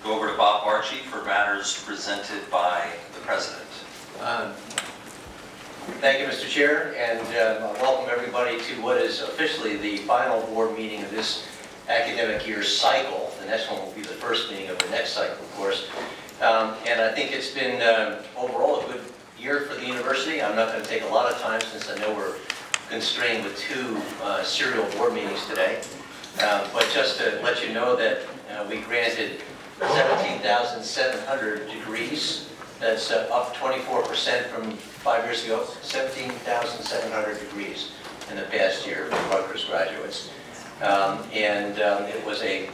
go over to Bob Archie for matters presented by the President. Thank you, Mr. Chair, and welcome everybody to what is officially the final board meeting of this academic year cycle. The next one will be the first meeting of the next cycle, of course. And I think it's been overall a good year for the university. I'm not going to take a lot of time since I know we're constrained with two serial board meetings today. But just to let you know that we granted 17,700 degrees. That's up 24% from 5 years ago, 17,700 degrees in the past year for Rutgers graduates. It was a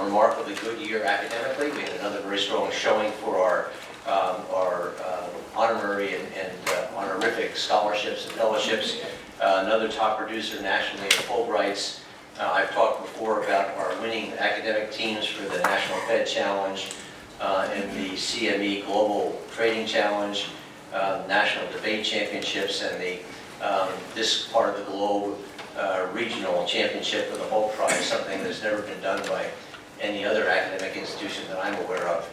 remarkably good year academically. We had another very strong showing for our honorary and honorific scholarships and fellowships. Another top producer nationally at Fulbrights. I've talked before about our winning academic teams for the National Fed Challenge and the CME Global Trading Challenge, National Debate Championships, and the this part of the globe regional championship for the Hope Prize, something that's never been done by any other academic institution that I'm aware of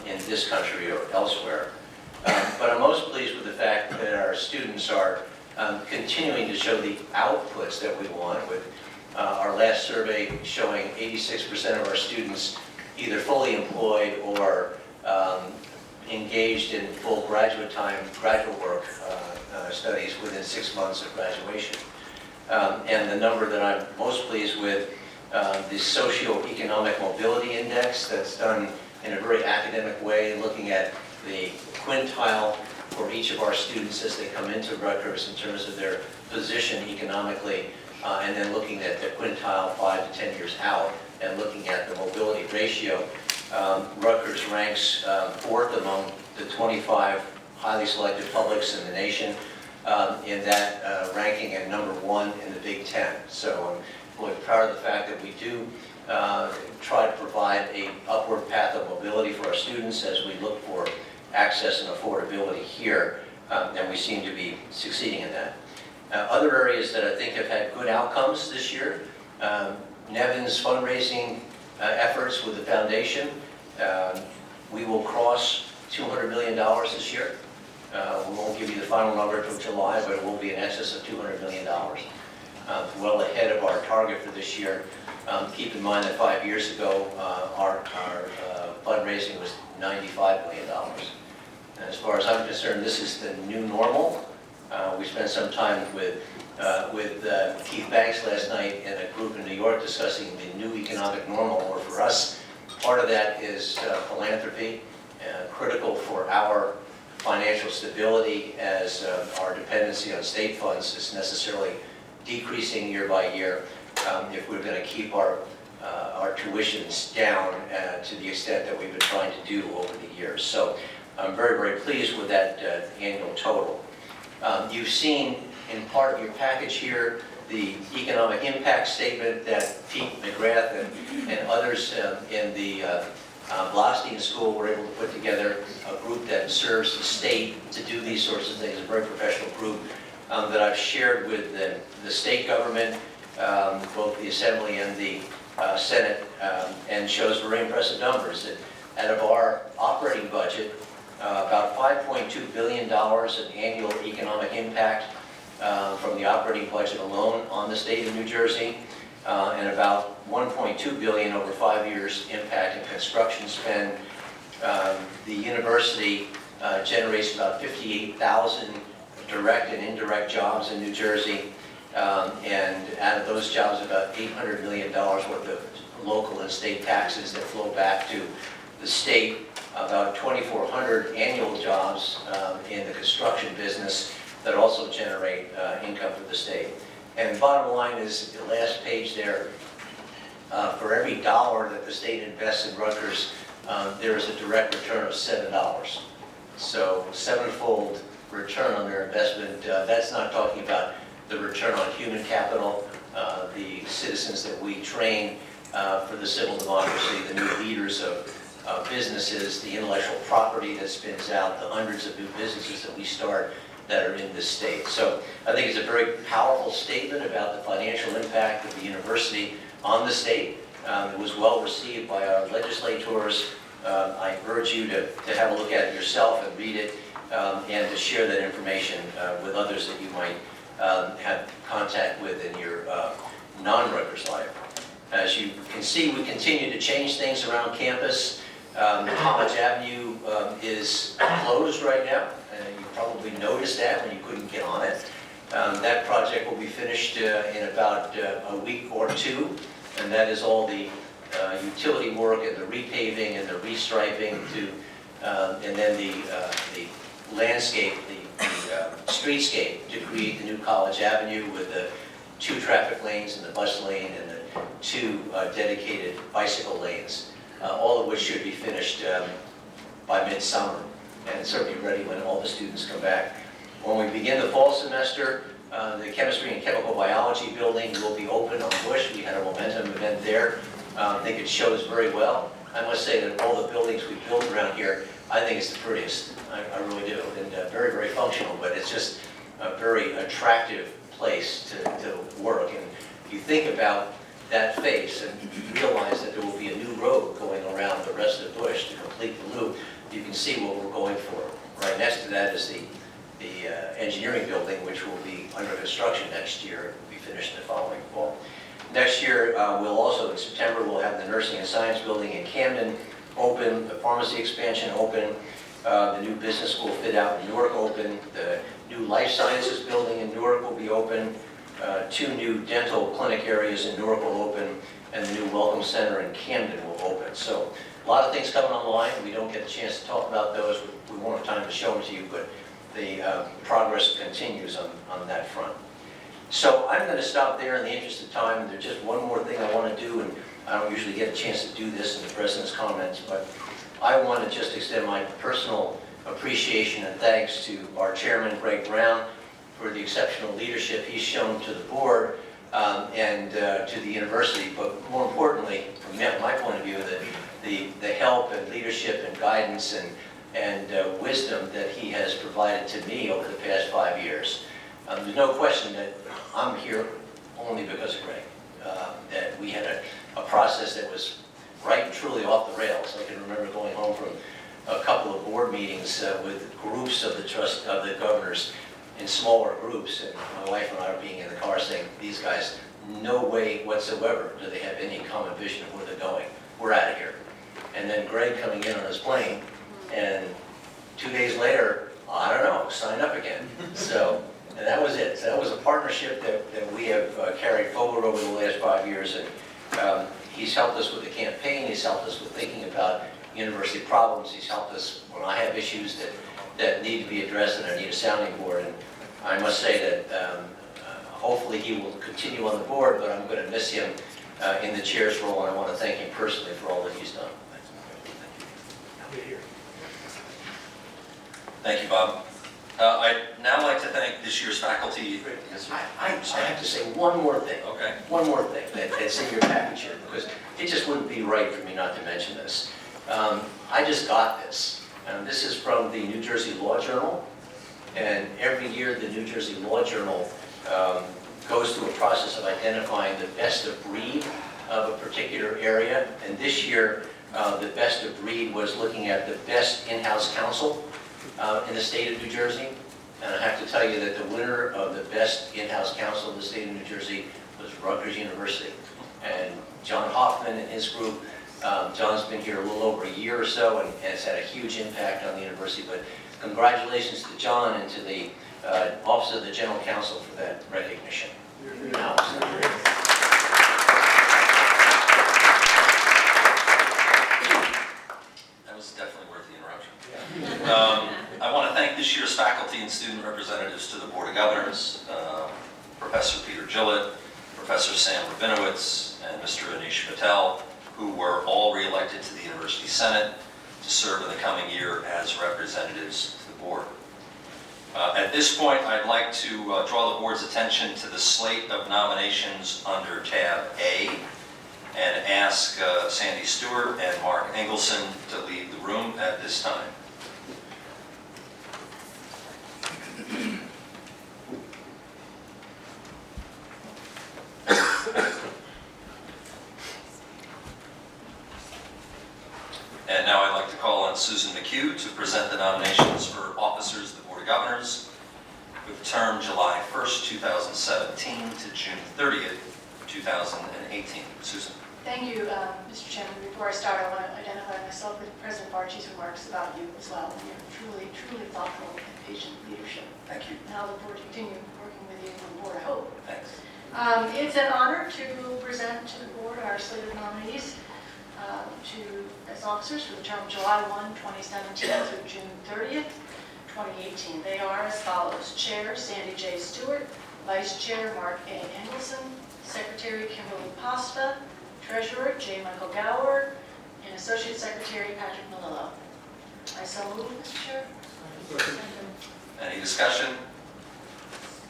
in this country or elsewhere. But I'm most pleased with the fact that our students are continuing to show the outputs that we want, with our last survey showing 86% of our students either fully employed or engaged in full graduate work studies within 6 months of graduation. And the number that I'm most pleased with, the Socioeconomic Mobility Index, that's done in a very academic way, looking at the quintile for each of our students as they come into Rutgers in terms of their position economically, and then looking at the quintile 5 to 10 years out and looking at the mobility ratio. Rutgers ranks fourth among the 25 highly selected publics in the nation in that ranking, and number one in the Big Ten. So I'm really proud of the fact that we do try to provide an upward path of mobility for our students as we look for access and affordability here, and we seem to be succeeding in that. Other areas that I think have had good outcomes this year, Nevin's fundraising efforts with the foundation. We will cross $200 million this year. We won't give you the final number until July, but it will be in excess of $200 million. Well ahead of our target for this year. Keep in mind that 5 years ago, our fundraising was $95 million. And as far as I'm concerned, this is the new normal. We spent some time with Keith Banks last night in a group in New York discussing the new economic normal, or for us, part of that is philanthropy, critical for our financial stability as our dependency on state funds is necessarily decreasing year by year if we're going to keep our tuitions down to the extent that we've been trying to do over the years. So I'm very, very pleased with that annual total. You've seen in part of your package here the economic impact statement that Pete McGrath and others in the Blaustein School were able to put together, a group that serves the state to do these sorts of things, a very professional group that I've shared with the state government, both the Assembly and the Senate, and shows very impressive numbers. That out of our operating budget, about $5.2 billion in annual economic impact from the operating budget alone on the state of New Jersey, and about $1.2 billion over 5 years impact in construction spend. The university generates about 58,000 direct and indirect jobs in New Jersey, and out of those jobs, about $800 million worth of local and state taxes that flow back to the state. About 2,400 annual jobs in the construction business that also generate income for the state. And bottom line is the last page there. For every dollar that the state invests in Rutgers, there is a direct return of $7. So sevenfold return on their investment. That's not talking about the return on human capital, the citizens that we train for the civil democracy, the new leaders of businesses, the intellectual property that spins out, the hundreds of new businesses that we start that are in this state. So I think it's a very powerful statement about the financial impact of the university on the state. It was well received by our legislators. I urge you to have a look at it yourself and read it, and to share that information with others that you might have contact with in your non-Rutgers life. As you can see, we continue to change things around campus. College Avenue is closed right now, and you probably noticed that when you couldn't get on it. That project will be finished in about a week or two, and that is all the utility work and the repaving and the restriping to, and then the landscape, the streetscape to create the new College Avenue with the 2 traffic lanes and the bus lane and the 2 dedicated bicycle lanes, all of which should be finished by midsummer and certainly ready when all the students come back. When we begin the fall semester, the Chemistry and Chemical Biology building will be open on Bush. We had a momentum event there. I think it shows very well. I must say that all the buildings we built around here, I think it's the prettiest. I really do. And very, very functional, but it's just a very attractive place to work. And if you think about that face and you realize that there will be a new road going around the rest of Bush to complete the loop, you can see what we're going for. Right next to that is the engineering building, which will be under construction next year. It will be finished the following fall. Next year, we'll also, in September, we'll have the Nursing and Science building in Camden open, the pharmacy expansion open, the new business school fit out in Newark open, the new life sciences building in Newark will be open, 2 new dental clinic areas in Newark will open, and the new Welcome Center in Camden will open. So a lot of things coming online. We don't get a chance to talk about those. We won't have time to show them to you, but the progress continues on that front. So I'm going to stop there in the interest of time. There's just one more thing I want to do, and I don't usually get a chance to do this in the President's comments, but I want to just extend my personal appreciation and thanks to our chairman, Greg Brown, for the exceptional leadership he's shown to the board and to the university, but more importantly, from my point of view, the help and leadership and guidance and wisdom that he has provided to me over the past 5 years. There's no question that I'm here only because of Greg, that we had a process that was right and truly off the rails. I can remember going home from a couple of board meetings with groups of the governors in smaller groups, and my wife and I are being in the car saying, these guys, no way whatsoever do they have any common vision of where they're going. We're out of here. And then Greg coming in on his plane, and 2 days later, I don't know, sign up again. So, and that was it. So that was a partnership that we have carried forward over the last 5 years, and he's helped us with the campaign, he's helped us with thinking about university problems, he's helped us when I have issues that need to be addressed and I need a sounding board. And I must say that hopefully he will continue on the board, but I'm going to miss him in the chair's role, and I want to thank him personally for all that he's done. Thank you, Bob. I'd now like to thank this year's faculty. I have to say one more thing. Okay. One more thing that's in your package here, because it just wouldn't be right for me not to mention this. I just got this. This is from the New Jersey Law Journal, and every year the New Jersey Law Journal goes through a process of identifying the best of breed of a particular area, and this year the best of breed was looking at the best in-house counsel in the state of New Jersey. And I have to tell you that the winner of the best in-house counsel in the state of New Jersey was Rutgers University. And John Hoffman and his group, John's been here a little over a year or so and has had a huge impact on the university. But congratulations to John and to the Office of the General Counsel for that recognition. Now, That was definitely worth the interruption. I want to thank this year's faculty and student representatives to the Board of Governors, Professor Peter Gillett, Professor Sam Rabinowitz, and Mr. Anish Patel, who were all re-elected to the University Senate to serve in the coming year as representatives to the board. At this point, I'd like to draw the board's attention to the slate of nominations under tab A and ask Sandy Stewart and Mark Engelson to leave the room at this time. And now I'd like to call on Susan McHugh to present the nominations for officers of the Board of Governors with term July 1st, 2017 to June 30th, 2018. Susan. Thank you, Mr. Chairman. Before I start, I want to identify myself with President Barchi's remarks about you as well. You're truly, truly thoughtful and patient leadership. Thank you. And I look forward to continue working with you on the board, I hope. Thanks. It's an honor to present to the board our slate of nominees as officers for the term July 1, 2017 through June 30th, 2018. They are as follows. Chair, Sandy J. Stewart. Vice Chair, Mark A. Engelson. Secretary, Kimberly Pasta. Treasurer, J. Michael Gower. And Associate Secretary, Patrick Malillo. I so move, Mr. Chair. Any discussion?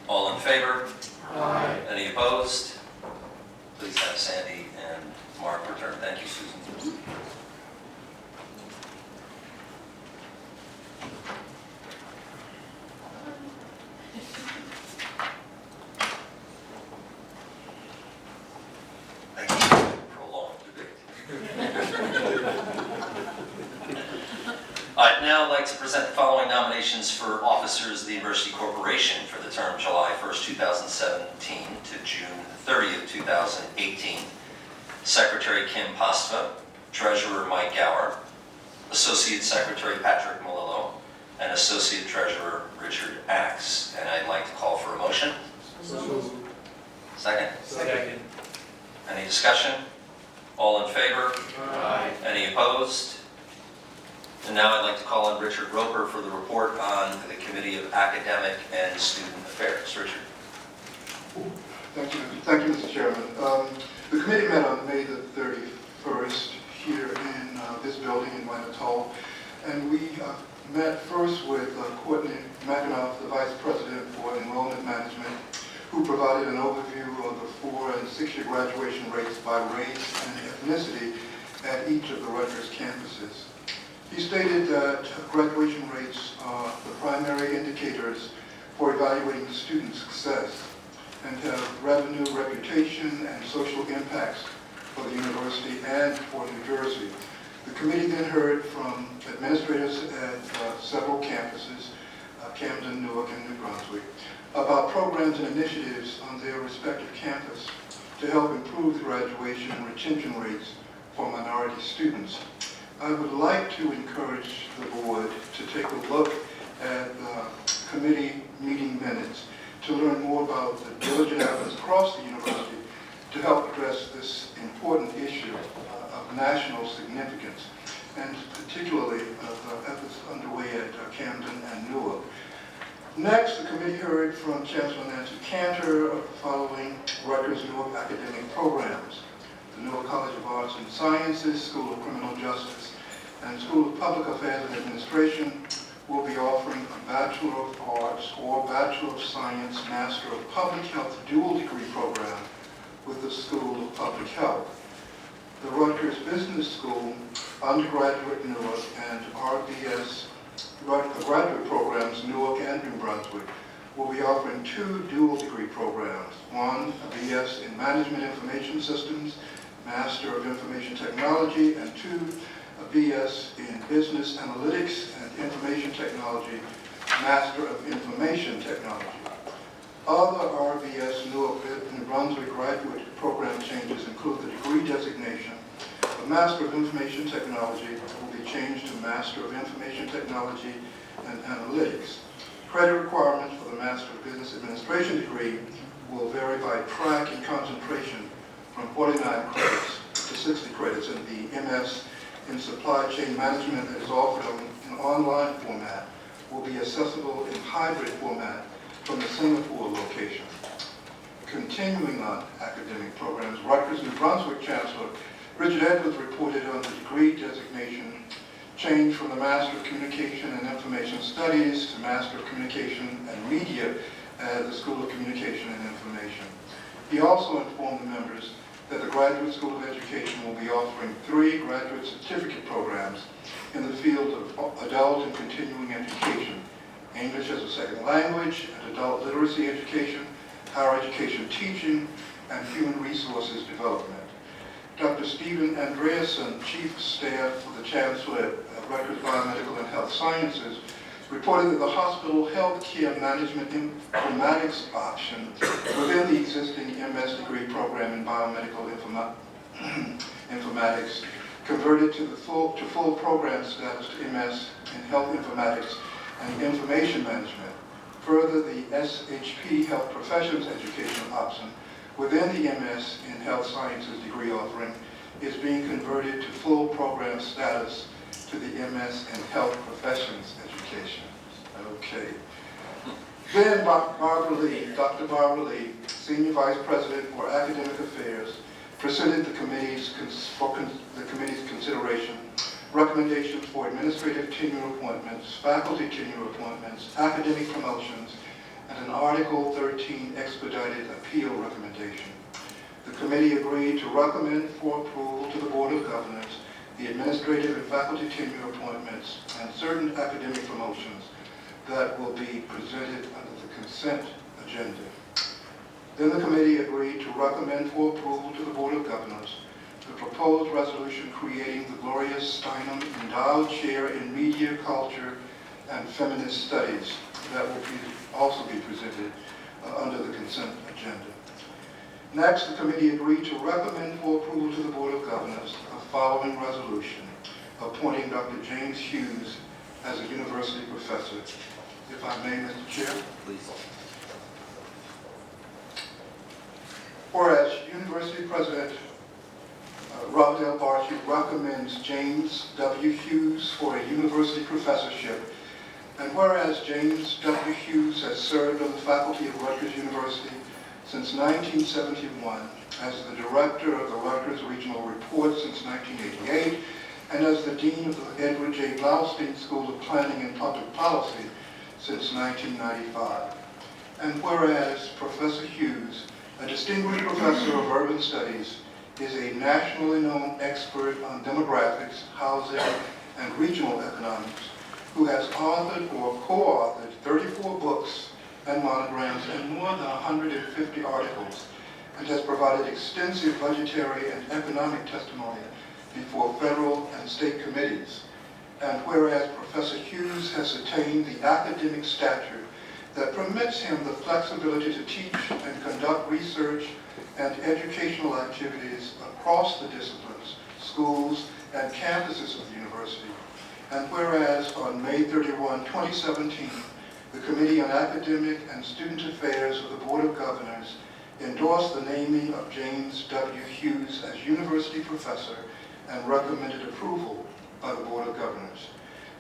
All in favor? Aye. Any opposed? Please have Sandy and Mark return. Thank you, Susan. Thank you. Prolonged debate. I'd now like to present the following nominations for officers of the University Corporation for the term July 1st, 2017 to June 30th, 2018. Secretary Kim Pasta, Treasurer Mike Gower, Associate Secretary Patrick Malillo, and Associate Treasurer Richard Axe. And I'd like to call for a motion. Second? Second. Any discussion? All in favor? Aye. Any opposed? And now I'd like to call on Richard Roper for the report on the Committee of Academic and Student Affairs. Richard. Thank you, Mr. Chairman. The committee met on May the 31st here in this building in Minot Hall, and we met first with Courtney McAnuff, the Vice President for Enrollment Management, who provided an overview of the 4- and 6-year graduation rates by race and ethnicity at each of the Rutgers campuses. He stated that graduation rates are the primary indicators for evaluating student success and have revenue, reputation, and social impacts for the university and for New Jersey. The committee then heard from administrators at several campuses, Camden, Newark, and New Brunswick, about programs and initiatives on their respective campus to help improve the graduation and retention rates for minority students. I would like to encourage the board to take a look at the committee meeting minutes to learn more about the diligent efforts across the university to help address this important issue of national significance, and particularly the efforts underway at Camden and Newark. Next, the committee heard from Chancellor Nancy Cantor of the following Rutgers Newark academic programs: the Newark College of Arts and Sciences, School of Criminal Justice, and School of Public Affairs and Administration will be offering a Bachelor of Arts or Bachelor of Science, Master of Public Health dual degree program with the School of Public Health. The Rutgers Business School, undergraduate Newark, and RBS graduate programs, Newark and New Brunswick, will be offering 2 dual degree programs. One, a BS in Management Information Systems, Master of Information Technology, and 2, a BS in Business Analytics and Information Technology, Master of Information Technology. Other RBS Newark New Brunswick graduate program changes include the degree designation. The Master of Information Technology will be changed to Master of Information Technology and Analytics. Credit requirements for the Master of Business Administration degree will vary by track and concentration from 49 credits to 60 credits, and the MS in Supply Chain Management that is offered in online format will be accessible in hybrid format from the Singapore location. Continuing on academic programs, Rutgers New Brunswick Chancellor Richard Edwards reported on the degree designation change from the Master of Communication and Information Studies to Master of Communication and Media at the School of Communication and Information. He also informed the members that the Graduate School of Education will be offering 3 graduate certificate programs in the field of adult and continuing education, English as a second language and adult literacy education, higher education teaching, and human resources development. Dr. Stephen Andreasen, Chief of Staff for the Chancellor at Rutgers Biomedical and Health Sciences, reported that the hospital healthcare management informatics option within the existing MS degree program in biomedical informatics converted to full program status to MS in health informatics and information management. Further, the SHP Health Professions Education option within the MS in Health Sciences degree offering is being converted to full program status to the MS in Health Professions Education. Okay. Then Dr. Barbara Lee, Senior Vice President for Academic Affairs, presented the committee's consideration recommendations for administrative tenure appointments, faculty tenure appointments, academic promotions, and an Article 13 expedited appeal recommendation. The committee agreed to recommend for approval to the Board of Governors the administrative and faculty tenure appointments and certain academic promotions that will be presented under the consent agenda. Then the committee agreed to recommend for approval to the Board of Governors the proposed resolution creating the Gloria Steinem Endowed Chair in Media, Culture, and Feminist Studies that will also be presented under the consent agenda. Next, the committee agreed to recommend for approval to the Board of Governors the following resolution, appointing Dr. James Hughes as a university professor. If I may, Mr. Chair. Please. Whereas University President Robert L. Barchi recommends James W. Hughes for a university professorship, and whereas James W. Hughes has served on the faculty of Rutgers University since 1971, as the director of the Rutgers Regional Report since 1988, and as the dean of the Edward J. Blaustein School of Planning and Public Policy since 1995. And whereas Professor Hughes, a distinguished professor of urban studies, is a nationally known expert on demographics, housing, and regional economics, who has authored or co-authored 34 books and monograms and more than 150 articles, and has provided extensive budgetary and economic testimony before federal and state committees. And whereas Professor Hughes has attained the academic stature that permits him the flexibility to teach and conduct research and educational activities across the disciplines, schools, and campuses of the university. And whereas on May 31, 2017, the Committee on Academic and Student Affairs of the Board of Governors endorsed the naming of James W. Hughes as university professor and recommended approval by the Board of Governors.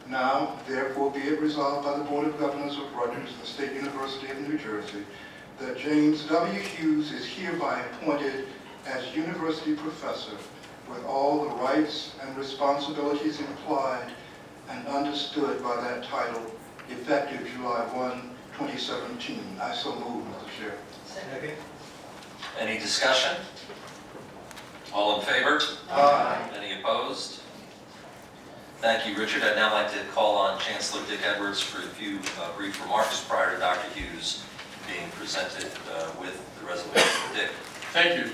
Now, therefore, be it resolved by the Board of Governors of Rutgers, the State University of New Jersey, that James W. Hughes is hereby appointed as university professor with all the rights and responsibilities implied and understood by that title, effective July 1, 2017. I so move, Mr. Chair. Second. Any discussion? All in favor? Aye. Any opposed? Thank you, Richard. I'd now like to call on Chancellor Dick Edwards for a few brief remarks prior to Dr. Hughes being presented with the resolution. Dick. Thank you.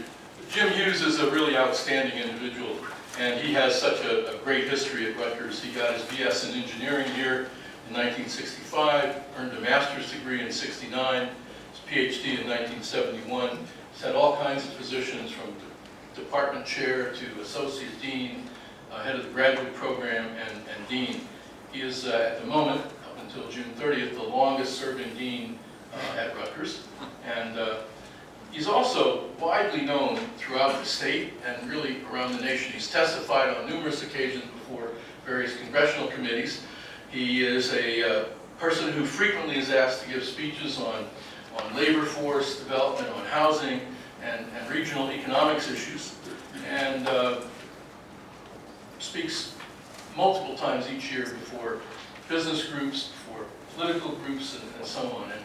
Jim Hughes is a really outstanding individual, and he has such a great history at Rutgers. He got his BS in engineering here in 1965, earned a master's degree in 69, his PhD in 1971. He's had all kinds of positions from department chair to associate dean, head of the graduate program, and dean. He is, at the moment, up until June 30th, the longest serving dean at Rutgers. And he's also widely known throughout the state and really around the nation. He's testified on numerous occasions before various congressional committees. He is a person who frequently is asked to give speeches on labor force development, on housing, and regional economics issues, and speaks multiple times each year before business groups, before political groups, and so on. And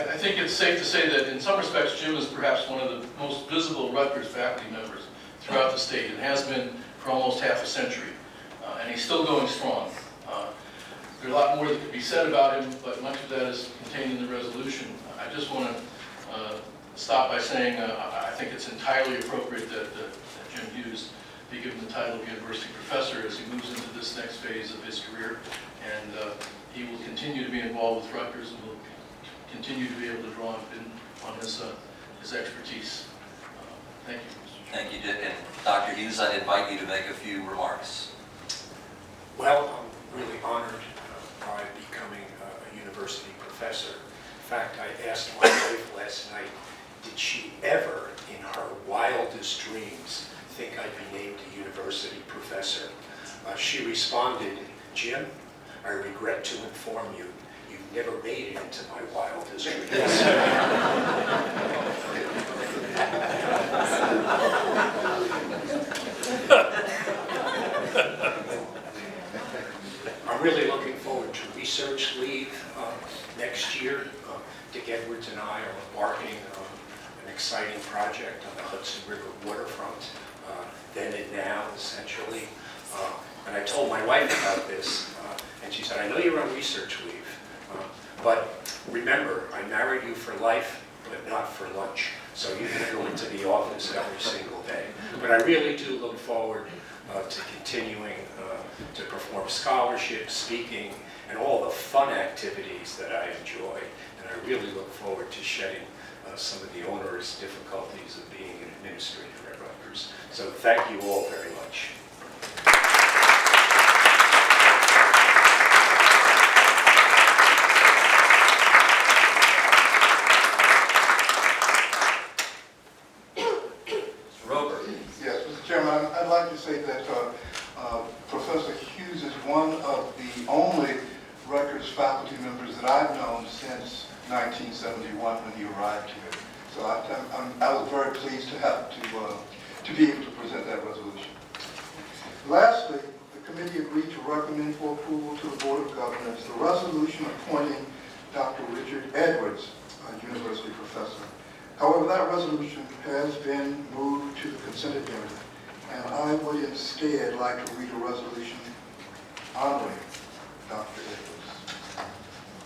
I think it's safe to say that in some respects, Jim is perhaps one of the most visible Rutgers faculty members throughout the state, and has been for almost half a century. And he's still going strong. There's a lot more that could be said about him, but much of that is contained in the resolution. I just want to stop by saying I think it's entirely appropriate that the Jim Hughes be given the title of University Professor as he moves into this next phase of his career. And he will continue to be involved with Rutgers and will continue to be able to draw on his expertise. Thank you, Mr. Chairman. Thank you, Dick. And Dr. Hughes, I'd invite you to make a few remarks. Well, I'm really honored by becoming a university professor. In fact, I asked my wife last night, did she ever, in her wildest dreams, think I'd be named a university professor? She responded, Jim, I regret to inform you, you've never made it into my wildest dreams. I'm really looking forward to research leave next year. Dick Edwards and I are embarking on an exciting project on the Hudson River waterfront, then and now, essentially. And I told my wife about this, and she said, I know you're on research leave, but remember, I married you for life, but not for lunch. So you can go into the office every single day. But I really do look forward to continuing to perform scholarships, speaking, and all the fun activities that I enjoy. And I really look forward to shedding some of the onerous difficulties of being an administrator at Rutgers. So thank you all very much. Yes, Mr. Chairman, I'd like to say that Professor Hughes is one of the only Rutgers faculty members that I've known since 1971 when he arrived here. So I was very pleased to have to be able to present that resolution. Lastly, the committee agreed to recommend for approval to the Board of Governors the resolution appointing Dr. Richard Edwards, a university professor. However, that resolution has been moved to the consent agenda, and I would instead like to read a resolution honoring Dr. Edwards.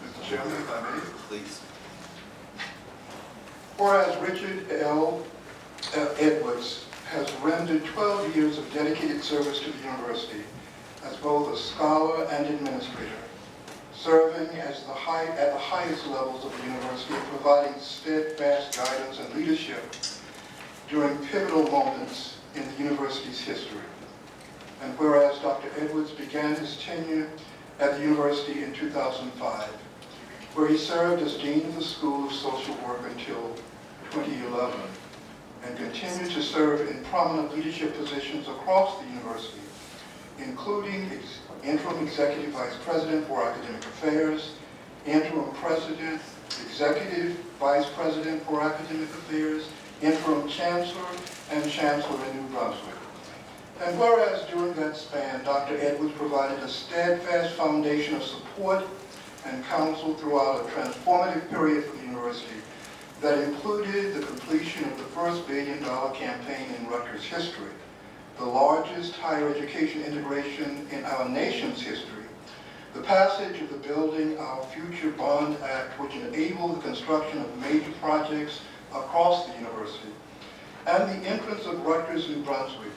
Mr. Chairman, if I may. Please. Whereas Richard L. Edwards has rendered 12 years of dedicated service to the university as both a scholar and administrator, serving as at the highest levels of the university and providing steadfast guidance and leadership during pivotal moments in the university's history. And whereas Dr. Edwards began his tenure at the university in 2005, where he served as Dean of the School of Social Work until 2011, and continued to serve in prominent leadership positions across the university, including Interim Executive Vice President for Academic Affairs, Interim President, Executive Vice President for Academic Affairs, Interim Chancellor, and Chancellor in New Brunswick. And whereas during that span, Dr. Edwards provided a steadfast foundation of support and counsel throughout a transformative period for the university that included the completion of the first $1 billion campaign in Rutgers history, the largest higher education integration in our nation's history, the passage of the Building Our Future Bond Act, which enabled the construction of major projects across the university, and the entrance of Rutgers New Brunswick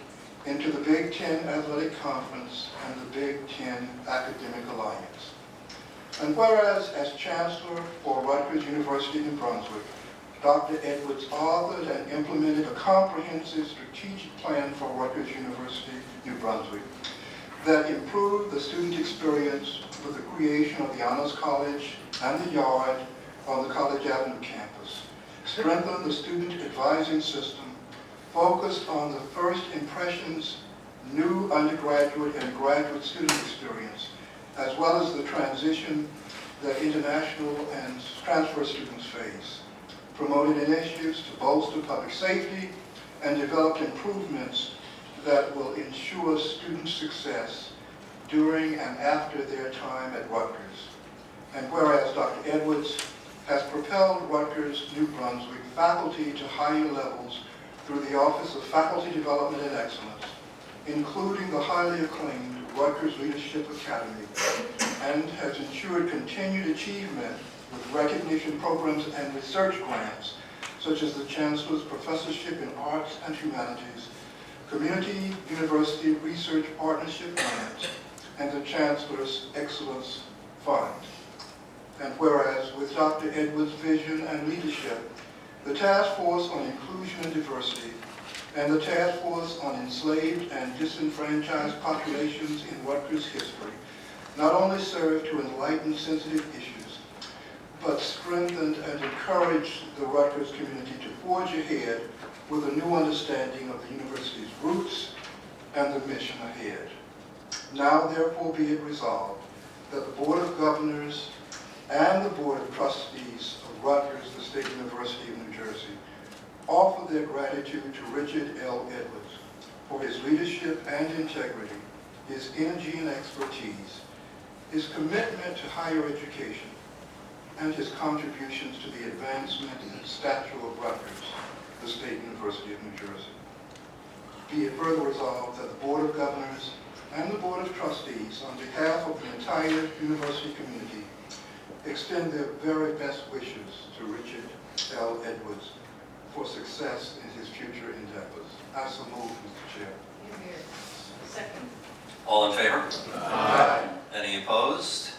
into the Big Ten Athletic Conference and the Big Ten Academic Alliance. And whereas as Chancellor for Rutgers University New Brunswick, Dr. Edwards authored and implemented a comprehensive strategic plan for Rutgers University New Brunswick that improved the student experience with the creation of the Honors College and the Yard on the College Avenue campus, strengthened the student advising system, focused on the first impressions, new undergraduate and graduate student experience, as well as the transition that international and transfer students face, promoted initiatives to bolster public safety, and developed improvements that will ensure student success during and after their time at Rutgers. And whereas Dr. Edwards has propelled Rutgers New Brunswick faculty to higher levels through the Office of Faculty Development and Excellence, including the highly acclaimed Rutgers Leadership Academy, and has ensured continued achievement with recognition programs and research grants, such as the Chancellor's Professorship in Arts and Humanities, Community University Research Partnership Grant, and the Chancellor's Excellence Fund. And whereas with Dr. Edwards' vision and leadership, the Task Force on Inclusion and Diversity and the Task Force on Enslaved and Disenfranchised Populations in Rutgers history not only served to enlighten sensitive issues, but strengthened and encouraged the Rutgers community to forge ahead with a new understanding of the university's roots and the mission ahead. Now, therefore, be it resolved that the Board of Governors and the Board of Trustees of Rutgers, the State University of New Jersey, offer their gratitude to Richard L. Edwards for his leadership and integrity, his energy and expertise, his commitment to higher education, and his contributions to the advancement and stature of Rutgers, the State University of New Jersey. Be it further resolved that the Board of Governors and the Board of Trustees, on behalf of the entire university community, extend their very best wishes to Richard L. Edwards for success in his future endeavors. I so move, Mr. Chair. Second. All in favor? Aye. Any opposed?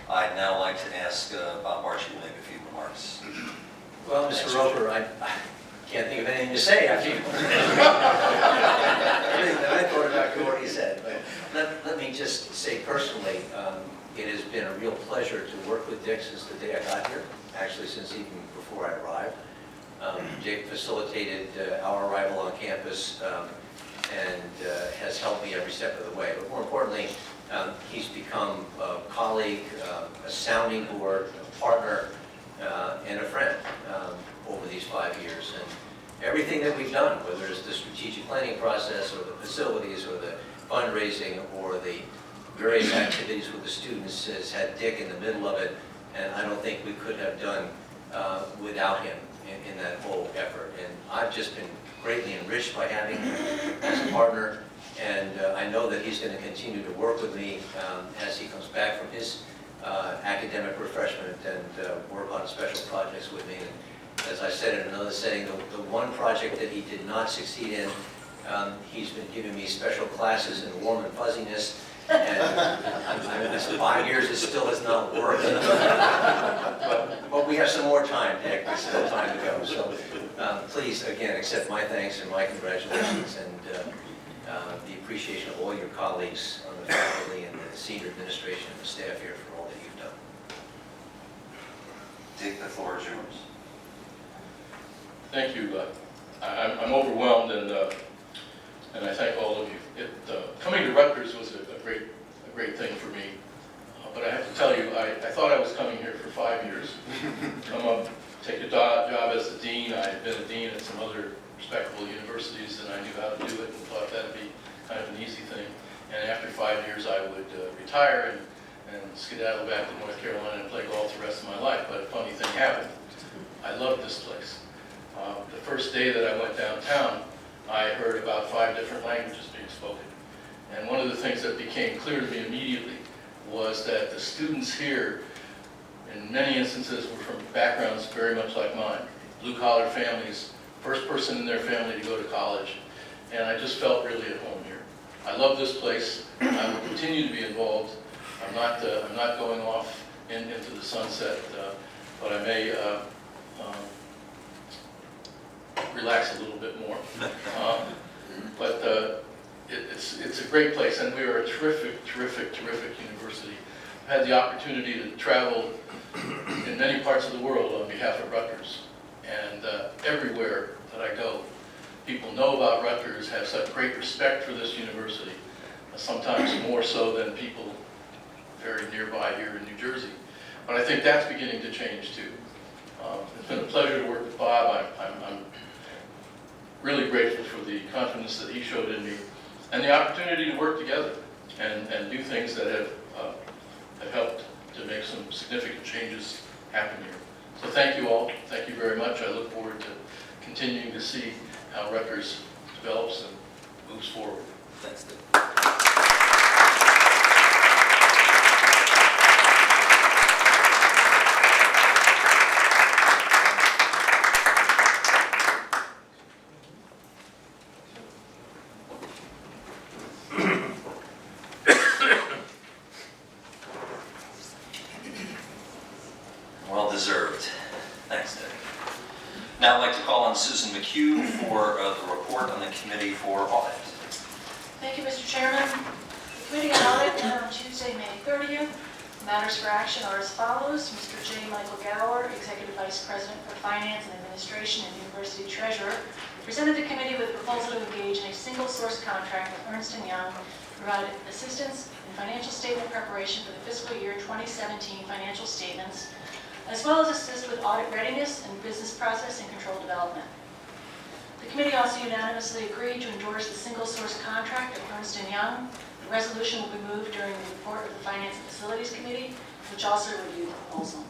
I'd now like to ask Bob Marchi to make a few remarks. Well, Mr. Roper, I can't think of anything to say after you. Everything that I thought about you already said. But let me just say personally, it has been a real pleasure to work with Dick since the day I got here, actually since even before I arrived. Dick facilitated our arrival on campus and has helped me every step of the way. But more importantly, he's become a colleague, a sounding board, a partner, and a friend over these 5 years. And everything that we've done, whether it's the strategic planning process or the facilities or the fundraising or the various activities with the students, has had Dick in the middle of it, and I don't think we could have done without him in that whole effort. And I've just been greatly enriched by having him as a partner, and I know that he's going to continue to work with me as he comes back from his academic refreshment and work on special projects with me. And as I said in another setting, the one project that he did not succeed in, he's been giving me special classes in warm and fuzziness, and this 5 years, it still has not worked. but we have some more time, Dick. There's still time to go. So please, again, accept my thanks and my congratulations and the appreciation of all your colleagues on the faculty and the senior administration and the staff here for all that you've done. Dick, the floor is yours. Thank you. I'm overwhelmed, and I thank all of you. Coming to Rutgers was a great thing for me, but I have to tell you, I thought I was coming here for 5 years. Come up, take a job as a dean. I had been a dean at some other respectable universities, and I knew how to do it and thought that would be kind of an easy thing. And after 5 years, I would retire and skedaddle back to North Carolina and play golf the rest of my life. But a funny thing happened. I loved this place. The first day that I went downtown, I heard about 5 different languages being spoken. And one of the things that became clear to me immediately was that the students here, in many instances, were from backgrounds very much like mine. Blue-collar families, first person in their family to go to college, and I just felt really at home here. I love this place. I will continue to be involved. I'm not going off into the sunset, but I may relax a little bit more. But it's a great place, and we are a terrific university. I've had the opportunity to travel in many parts of the world on behalf of Rutgers, and everywhere that I go, people know about Rutgers, have such great respect for this university, sometimes more so than people very nearby here in New Jersey. But I think that's beginning to change too. It's been a pleasure to work with Bob. I'm really grateful for the confidence that he showed in me and the opportunity to work together and do things that have helped to make some significant changes happen here. So thank you all. Thank you very much. I look forward to continuing to see how Rutgers develops and moves forward. Thanks, Dick. Susan McHugh for the report on the Committee for Audit. Thank you, Mr. Chairman. The Committee on Audit met on Tuesday, May 30th. Matters for action are as follows. Mr. J. Michael Gower, Executive Vice President for Finance and Administration and University Treasurer, presented the committee with a proposal to engage in a single-source contract with Ernst & Young to provide assistance in financial statement preparation for the fiscal year 2017 financial statements, as well as assist with audit readiness and business process and control development. The committee also unanimously agreed to endorse the single-source contract of Ernst & Young. The resolution will be moved during the report of the Finance and Facilities Committee, which also reviewed the proposal.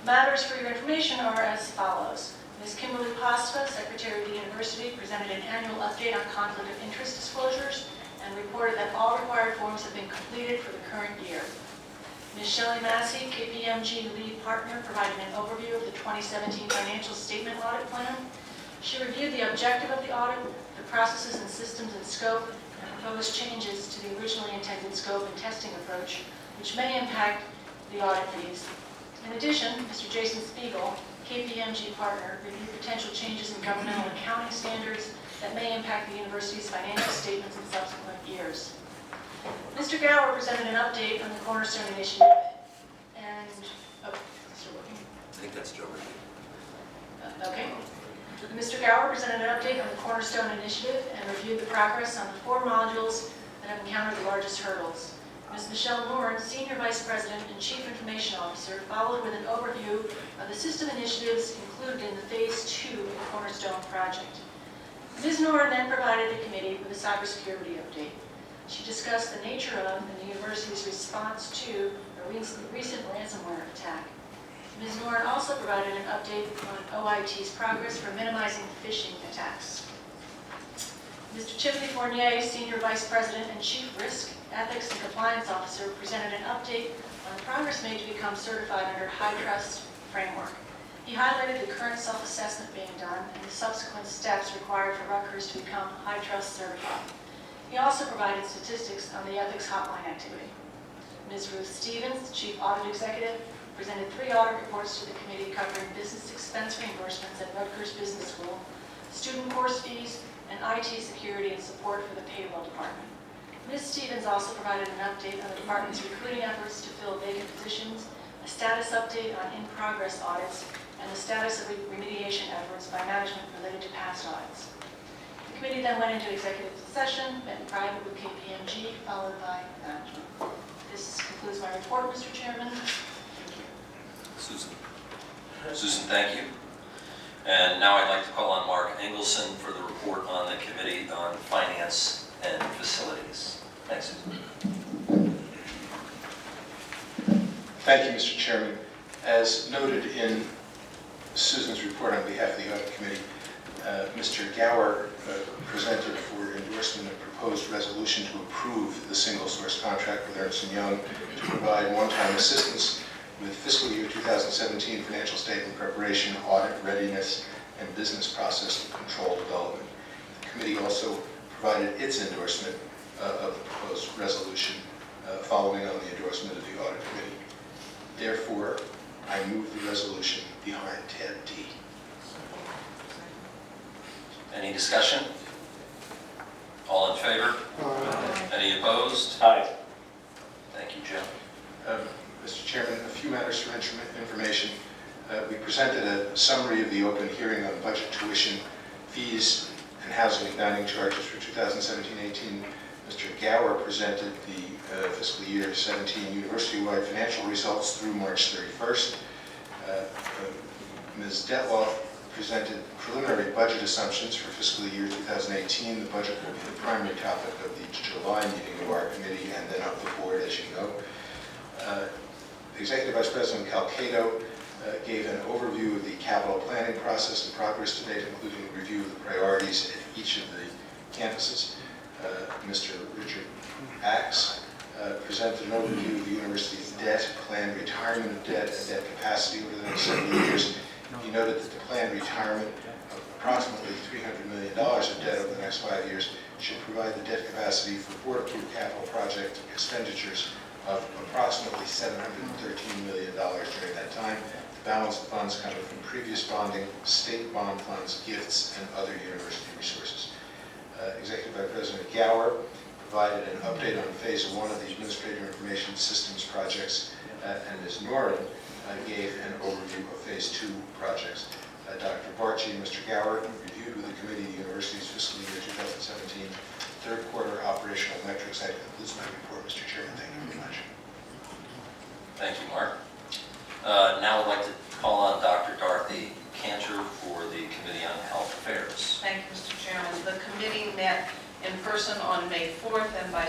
Matters for your information are as follows. Ms. Kimberly Pasta, Secretary of the University, presented an annual update on conflict of interest disclosures and reported that all required forms have been completed for the current year. Ms. Shelley Massey, KPMG lead partner, provided an overview of the 2017 financial statement audit plan. She reviewed the objective of the audit, the processes and systems and scope, and proposed changes to the originally intended scope and testing approach, which may impact the audit fees. In addition, Mr. Jason Spiegel, KPMG partner, reviewed potential changes in governmental accounting standards that may impact the university's financial statements in subsequent years. Mr. Gower presented an update on the Cornerstone Initiative and, I think that's Joe. okay. Mr. Gower presented an update on the Cornerstone Initiative and reviewed the progress on the 4 modules that have encountered the largest hurdles. Ms. Michelle Norn, Senior Vice President and Chief Information Officer, followed with an overview of the system initiatives included in the Phase 2 of the Cornerstone project. Ms. Norn then provided the committee with a cybersecurity update. She discussed the nature of and the university's response to a recent ransomware attack. Ms. Norn also provided an update on OIT's progress for minimizing phishing attacks. Mr. Tiffany Fournier, Senior Vice President and Chief Risk, Ethics and Compliance Officer, presented an update on the progress made to become certified under High Trust Framework. He highlighted the current self-assessment being done and the subsequent steps required for Rutgers to become High Trust certified. He also provided statistics on the ethics hotline activity. Ms. Ruth Stevens, Chief Audit Executive, presented 3 audit reports to the committee covering business expense reimbursements at Rutgers Business School, student course fees, and IT security and support for the payroll department. Ms. Stevens also provided an update on the department's recruiting efforts to fill vacant positions, a status update on in-progress audits, and the status of remediation efforts by management related to past audits. The committee then went into executive session, met in private with KPMG, followed by management. This concludes my report, Mr. Chairman. Thank you. Susan, thank you. And now I'd like to call on Mark Engelson for the report on the Committee on Finance and Facilities. Thanks, Susan. Thank you, Mr. Chairman. As noted in Susan's report on behalf of the Audit Committee, Mr. Gower presented for endorsement a proposed resolution to approve the single-source contract with Ernst & Young to provide one-time assistance with fiscal year 2017 financial statement preparation, audit readiness, and business process control development. The committee also provided its endorsement of the proposed resolution following on the endorsement of the Audit Committee. Therefore, I move the resolution behind tab D. Any discussion? All in favor? Any opposed? Aye. Thank you, Jim. Mr. Chairman, a few matters for information. We presented a summary of the open hearing on budget, tuition, fees, and housing and dining charges for 2017-18. Mr. Gower presented the fiscal year 17 university-wide financial results through March 31st. Ms. Detloff presented preliminary budget assumptions for fiscal year 2018. The budget will be the primary topic of the July meeting of our committee and then of the board, as you know. Executive Vice President Calcato gave an overview of the capital planning process and progress to date, including a review of the priorities at each of the campuses. Mr. Richard Axe presented an overview of the university's debt, planned retirement of debt, and debt capacity over the next several years. He noted that the planned retirement of approximately $300 million of debt over the next 5 years should provide the debt capacity for board-approved capital project expenditures of approximately $713 million during that time. The balance of funds coming from previous bonding, state bond funds, gifts, and other university resources. Executive Vice President Gower provided an update on Phase 1 of the Administrative Information Systems projects, and Ms. Noren gave an overview of Phase 2 projects. Dr. Barchi and Mr. Gower reviewed with the committee the university's fiscal year 2017 third quarter operational metrics. That concludes my report, Mr. Chairman. Thank you very much. Thank you, Mark. Now I'd like to call on Dr. Dorothy Cantor for the Committee on Health Affairs. Thank you, Mr. Chairman. The committee met in person on May 4th and by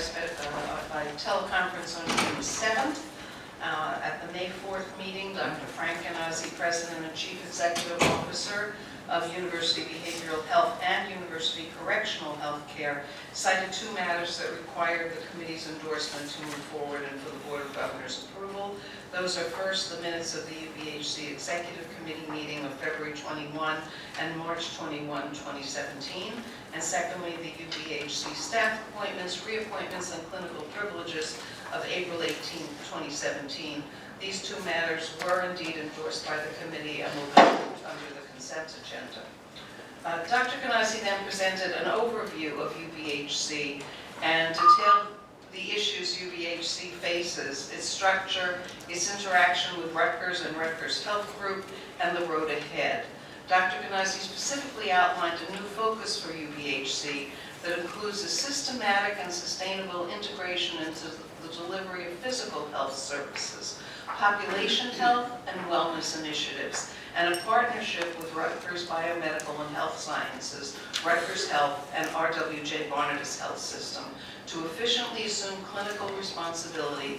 teleconference on June 7th. At the May 4th meeting, Dr. Frank Ganazzi, President and Chief Executive Officer of University Behavioral Health and University Correctional Health Care, cited two matters that required the committee's endorsement to move forward and for the Board of Governors' approval. Those are first the minutes of the UBHC Executive Committee meeting of February 21 and March 21, 2017, and secondly, the UBHC staff appointments, reappointments, and clinical privileges of April 18, 2017. These two matters were indeed endorsed by the committee and will be moved under the consent agenda. Dr. Ganazzi then presented an overview of UBHC and detailed the issues UBHC faces, its structure, its interaction with Rutgers and Rutgers Health Group, and the road ahead. Dr. Ganazzi specifically outlined a new focus for UBHC that includes a systematic and sustainable integration into the delivery of physical health services, population health and wellness initiatives, and a partnership with Rutgers Biomedical and Health Sciences, Rutgers Health, and RWJ Barnabas Health System to efficiently assume clinical responsibility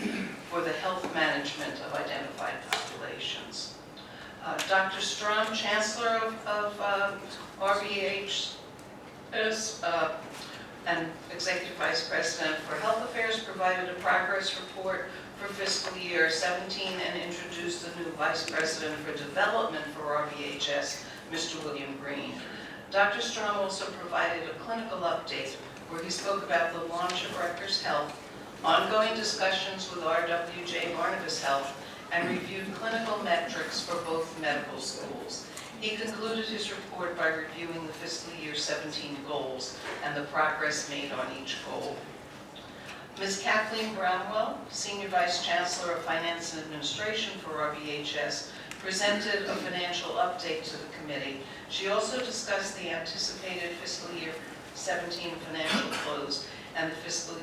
for the health management of identified populations. Dr. Strom, Chancellor of RBHS and Executive Vice President for Health Affairs, provided a progress report for fiscal year 17 and introduced the new Vice President for Development for RBHS, Mr. William Green. Dr. Strom also provided a clinical update where he spoke about the launch of Rutgers Health, ongoing discussions with RWJ Barnabas Health, and reviewed clinical metrics for both medical schools. He concluded his report by reviewing the fiscal year 17 goals and the progress made on each goal. Ms. Kathleen Brownwell, Senior Vice Chancellor of Finance and Administration for RBHS, presented a financial update to the committee. She also discussed the anticipated fiscal year 17 financial close and the fiscal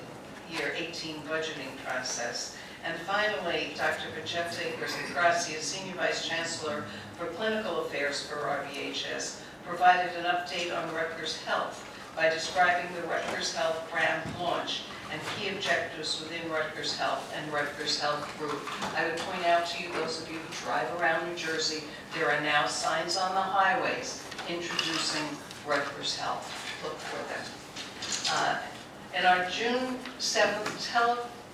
year 18 budgeting process. And finally, Dr. Vicente Gracia, Senior Vice Chancellor for Clinical Affairs for RBHS, provided an update on Rutgers Health by describing the Rutgers Health brand launch and key objectives within Rutgers Health and Rutgers Health Group. I would point out to you, those of you who drive around New Jersey, there are now signs on the highways introducing Rutgers Health. Look for them. In our June 7th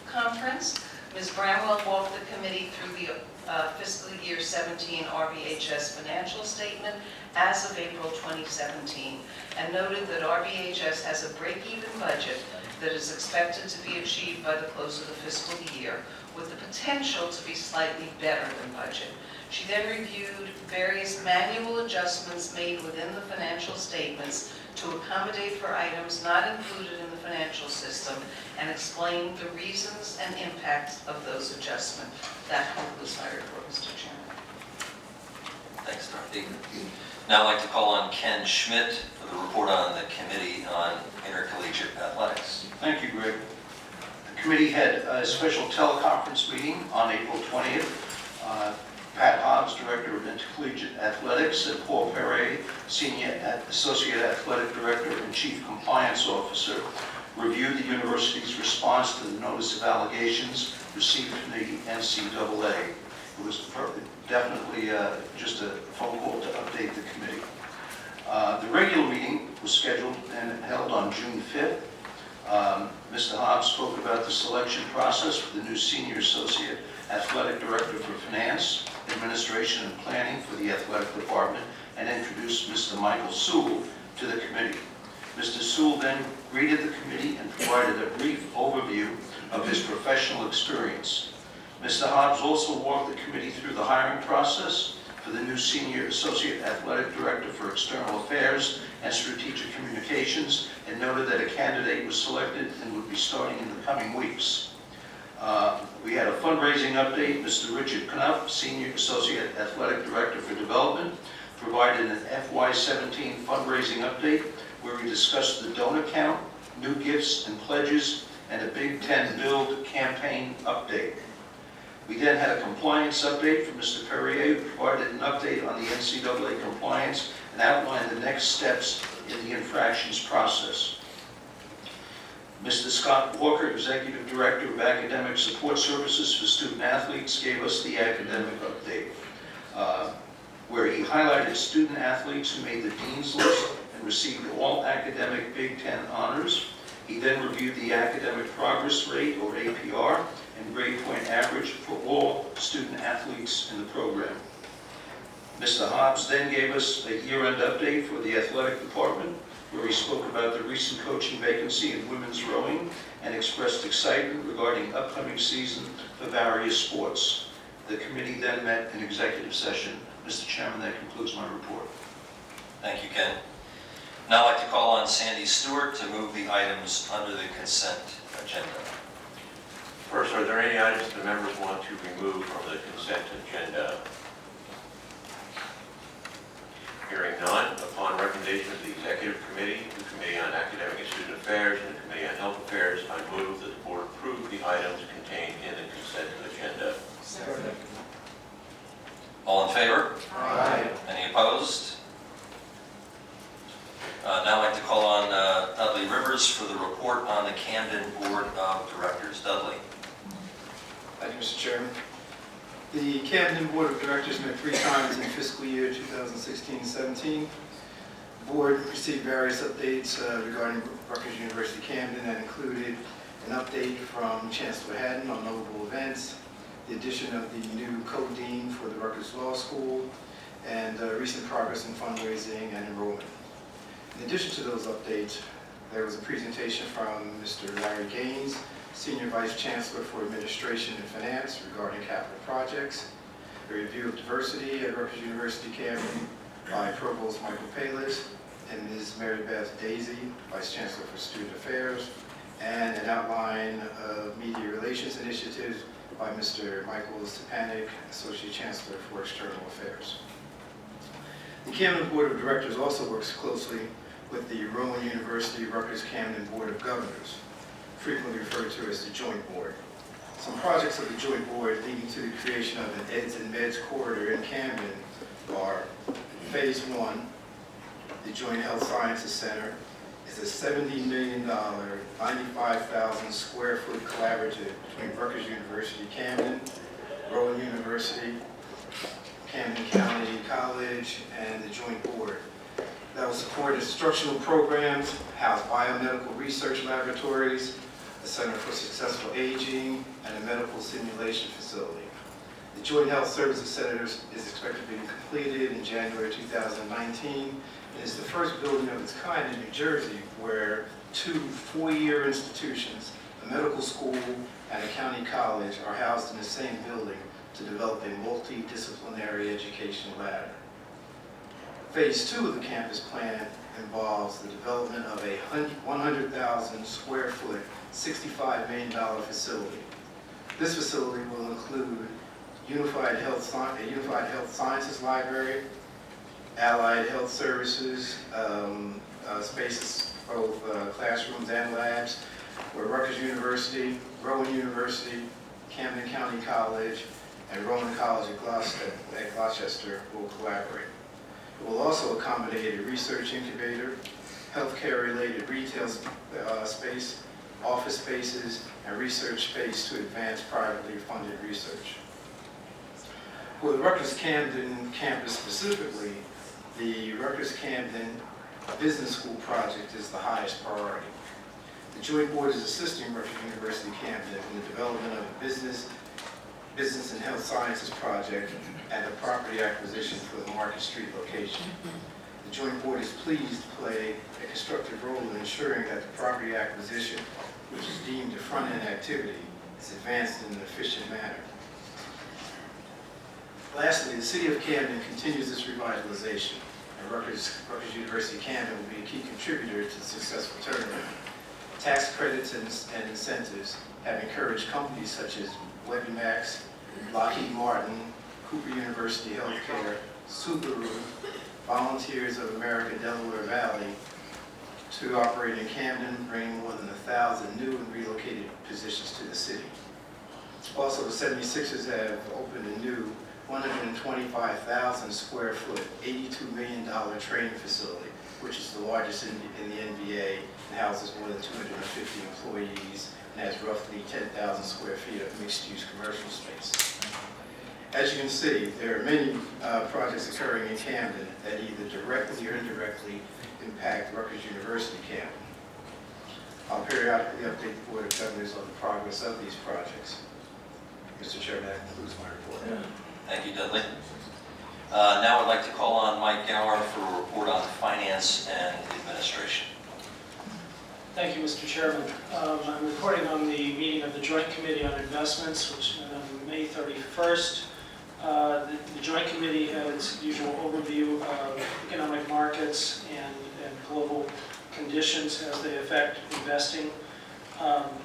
teleconference, Ms. Brownwell walked the committee through the fiscal year 17 RBHS financial statement as of April 2017 and noted that RBHS has a break-even budget that is expected to be achieved by the close of the fiscal year with the potential to be slightly better than budget. She then reviewed various manual adjustments made within the financial statements to accommodate for items not included in the financial system and explained the reasons and impacts of those adjustments. That concludes my report, Mr. Chairman. Thanks, Dorothy. Now I'd like to call on Ken Schmidt for the report on the Committee on Intercollegiate Athletics. Thank you, Greg. The committee had a special teleconference meeting on April 20th. Pat Hobbs, Director of Intercollegiate Athletics, and Paul Perret, Senior Associate Athletic Director and Chief Compliance Officer, reviewed the university's response to the notice of allegations received from the NCAA. It was definitely just a phone call to update the committee. The regular meeting was scheduled and held on June 5th. Mr. Hobbs spoke about the selection process for the new Senior Associate Athletic Director for Finance, Administration, and Planning for the Athletic Department, and introduced Mr. Michael Sewell to the committee. Mr. Sewell then greeted the committee and provided a brief overview of his professional experience. Mr. Hobbs also walked the committee through the hiring process for the new Senior Associate Athletic Director for External Affairs and Strategic Communications, and noted that a candidate was selected and would be starting in the coming weeks. We had a fundraising update. Mr. Richard Knupp, Senior Associate Athletic Director for Development, provided an FY17 fundraising update where we discussed the donor count, new gifts and pledges, and a Big Ten Build campaign update. We then had a compliance update from Mr. Perrier, who provided an update on the NCAA compliance and outlined the next steps in the infractions process. Mr. Scott Walker, Executive Director of Academic Support Services for Student Athletes, gave us the academic update, where he highlighted student athletes who made the Dean's List and received all academic Big Ten honors. He then reviewed the academic progress rate, or APR, and grade point average for all student athletes in the program. Mr. Hobbs then gave us a year-end update for the athletic department, where he spoke about the recent coaching vacancy in women's rowing and expressed excitement regarding upcoming season for various sports. The committee then met in executive session. Mr. Chairman, that concludes my report. Thank you, Ken. Now I'd like to call on Sandy Stewart to move the items under the consent agenda. First, are there any items the members want to remove from the consent agenda? Hearing none, upon recommendation of the Executive Committee, the Committee on Academic and Student Affairs, and the Committee on Health Affairs, I move that the Board approve the items contained in the consent agenda. Second. All in favor? Aye. Any opposed? Now I'd like to call on Dudley Rivers for the report on the Camden Board of Directors. Dudley. Thank you, Mr. Chairman. The Camden Board of Directors met 3 times in fiscal year 2016-17. The board received various updates regarding Rutgers University Camden that included an update from Chancellor Haddon on notable events, the addition of the new co-dean for the Rutgers Law School, and recent progress in fundraising and enrollment. In addition to those updates, there was a presentation from Mr. Larry Gaines, Senior Vice Chancellor for Administration and Finance regarding capital projects, a review of diversity at Rutgers University Camden by Provost Michael Palis and Ms. Mary Beth Daisy, Vice Chancellor for Student Affairs, and an outline of media relations initiatives by Mr. Michael Stepanek, Associate Chancellor for External Affairs. The Camden Board of Directors also works closely with the Rowan University Rutgers Camden Board of Governors, frequently referred to as the Joint Board. Some projects of the Joint Board leading to the creation of an Eds and Meds corridor in Camden are Phase 1, the Joint Health Sciences Center, is a $70 million, 95,000 square foot collaborative between Rutgers University Camden, Rowan University, Camden County College, and the Joint Board. That will support instructional programs, house biomedical research laboratories, a Center for Successful Aging, and a medical simulation facility. The Joint Health Services Center is expected to be completed in January 2019, and is the first building of its kind in New Jersey where 2 four-year institutions, a medical school and a county college, are housed in the same building to develop a multidisciplinary education ladder. Phase 2 of the campus plan involves the development of a 100,000 square foot, $65 million facility. This facility will include a unified health sciences library, allied health services, spaces, both classrooms and labs, where Rutgers University, Rowan University, Camden County College, and Rowan College at Gloucester will collaborate. It will also accommodate a research incubator, healthcare-related retail space, office spaces, and research space to advance privately funded research. For the Rutgers Camden campus specifically, the Rutgers Camden Business School project is the highest priority. The Joint Board is assisting Rutgers University Camden in the development of a business and health sciences project and a property acquisition for the Market Street location. The joint board is pleased to play a constructive role in ensuring that the property acquisition, which is deemed a front-end activity, is advanced in an efficient manner. Lastly, the City of Camden continues its revitalization, and Rutgers University Camden will be a key contributor to the successful turnaround. Tax credits and incentives have encouraged companies such as Webimax, Lockheed Martin, Cooper University Healthcare, Subaru, Volunteers of America Delaware Valley to operate in Camden, bringing more than 1,000 new and relocated positions to the city. Also, the 76ers have opened a new 125,000 square foot, $82 million training facility, which is the largest in the NBA and houses more than 250 employees and has roughly 10,000 square feet of mixed-use commercial space. As you can see, there are many projects occurring in Camden that either directly or indirectly impact Rutgers University Camden. I'll periodically update the Board of Governors on the progress of these projects. Mr. Chairman, that concludes my report. Thank you, Dudley. Now I'd like to call on Mike Gower for a report on finance and administration. Thank you, Mr. Chairman. I'm reporting on the meeting of the Joint Committee on Investments, which met on May 31st. The Joint Committee had its usual overview of economic markets and global conditions as they affect investing.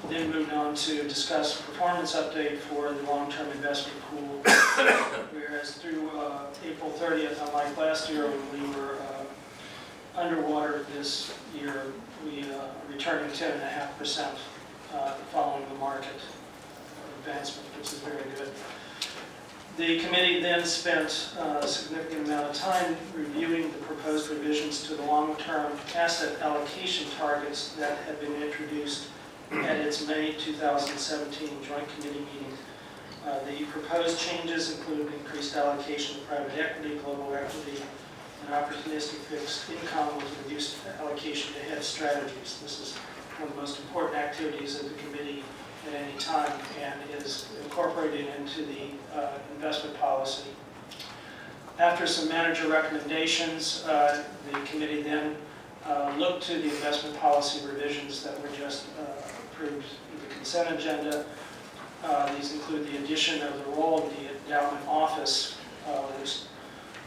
Then moved on to discuss performance update for the long-term investment pool. Whereas through April 30th, unlike last year when we were underwater, this year we are returning 10.5% following the market advancement, which is very good. The committee then spent a significant amount of time reviewing the proposed revisions to the long-term asset allocation targets that had been introduced at its May 2017 Joint Committee meeting. The proposed changes include increased allocation to private equity, global equity, and opportunistic fixed income with reduced allocation to hedge strategies. This is one of the most important activities of the committee at any time and is incorporated into the investment policy. After some manager recommendations, the committee then looked to the investment policy revisions that were just approved in the consent agenda. These include the addition of the role of the endowment office, which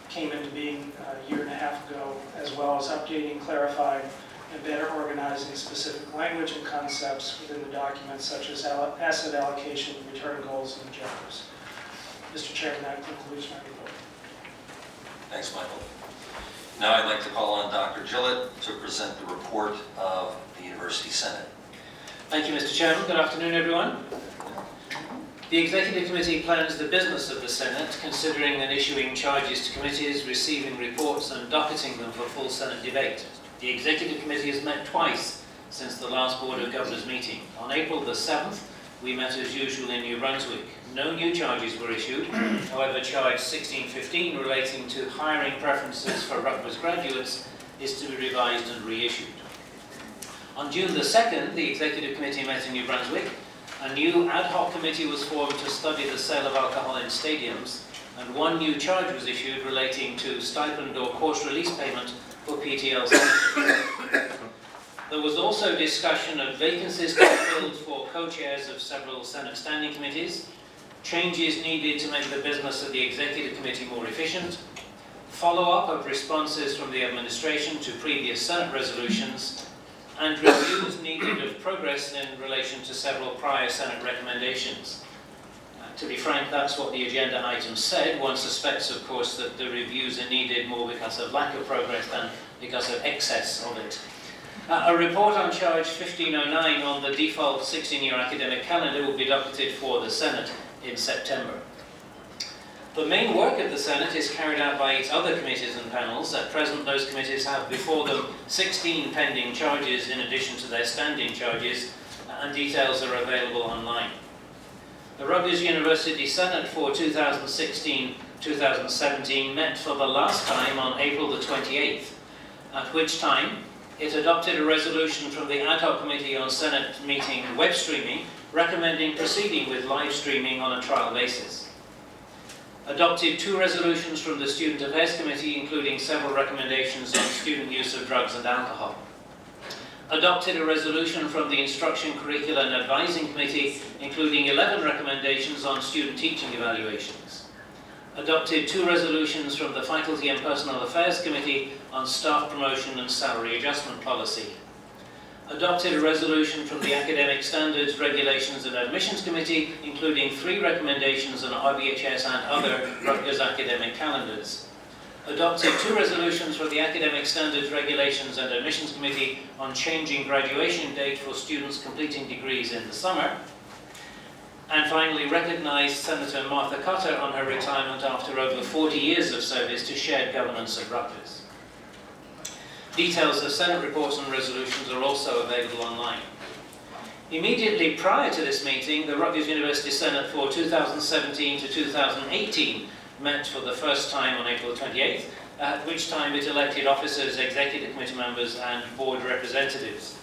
came into being a year and a half ago, as well as updating, clarifying, and better organizing specific language and concepts within the documents such as asset allocation, return goals, and objectives. Mr. Chairman, that concludes my report. Thanks, Michael. Now I'd like to call on Dr. Gillett to present the report of the University Senate. Thank you, Mr. Chairman. Good afternoon, everyone. The Executive Committee plans the business of the Senate, considering and issuing charges to committees, receiving reports and docketing them for full Senate debate. The Executive Committee has met twice since the last Board of Governors meeting. On April the 7th, we met as usual in New Brunswick. No new charges were issued. However, charge 1615 relating to hiring preferences for Rutgers graduates is to be revised and reissued. On June the 2nd, the Executive Committee met in New Brunswick. A new ad hoc committee was formed to study the sale of alcohol in stadiums, and one new charge was issued relating to stipend or course release payment for PTL senators. There was also discussion of vacancies to be filled for co-chairs of several Senate standing committees, changes needed to make the business of the Executive Committee more efficient, follow-up of responses from the administration to previous Senate resolutions, and reviews needed of progress in relation to several prior Senate recommendations. To be frank, that's what the agenda item said. One suspects, of course, that the reviews are needed more because of lack of progress than because of excess of it. A report on charge 1509 on the default 16-year academic calendar will be docketed for the Senate in September. The main work of the Senate is carried out by its other committees and panels. At present, those committees have before them 16 pending charges in addition to their standing charges, and details are available online. The Rutgers University Senate for 2016-2017 met for the last time on April the 28th, at which time it adopted a resolution from the Ad hoc Committee on Senate meeting web streaming, recommending proceeding with live streaming on a trial basis. Adopted 2 resolutions from the Student Affairs Committee, including several recommendations on student use of drugs and alcohol. Adopted a resolution from the Instruction, Curricula and Advising Committee, including 11 recommendations on student teaching evaluations. Adopted 2 resolutions from the Faculty and Personnel Affairs Committee on staff promotion and salary adjustment policy. Adopted a resolution from the Academic Standards, Regulations and Admissions Committee, including 3 recommendations on RBHS and other Rutgers academic calendars. Adopted 2 resolutions from the Academic Standards, Regulations and Admissions Committee on changing graduation date for students completing degrees in the summer. And finally, recognized Senator Martha Cotter on her retirement after over 40 years of service to shared governance at Rutgers. Details of Senate reports and resolutions are also available online. Immediately prior to this meeting, the Rutgers University Senate for 2017 to 2018 met for the first time on April 28th, at which time it elected officers, executive committee members and board representatives.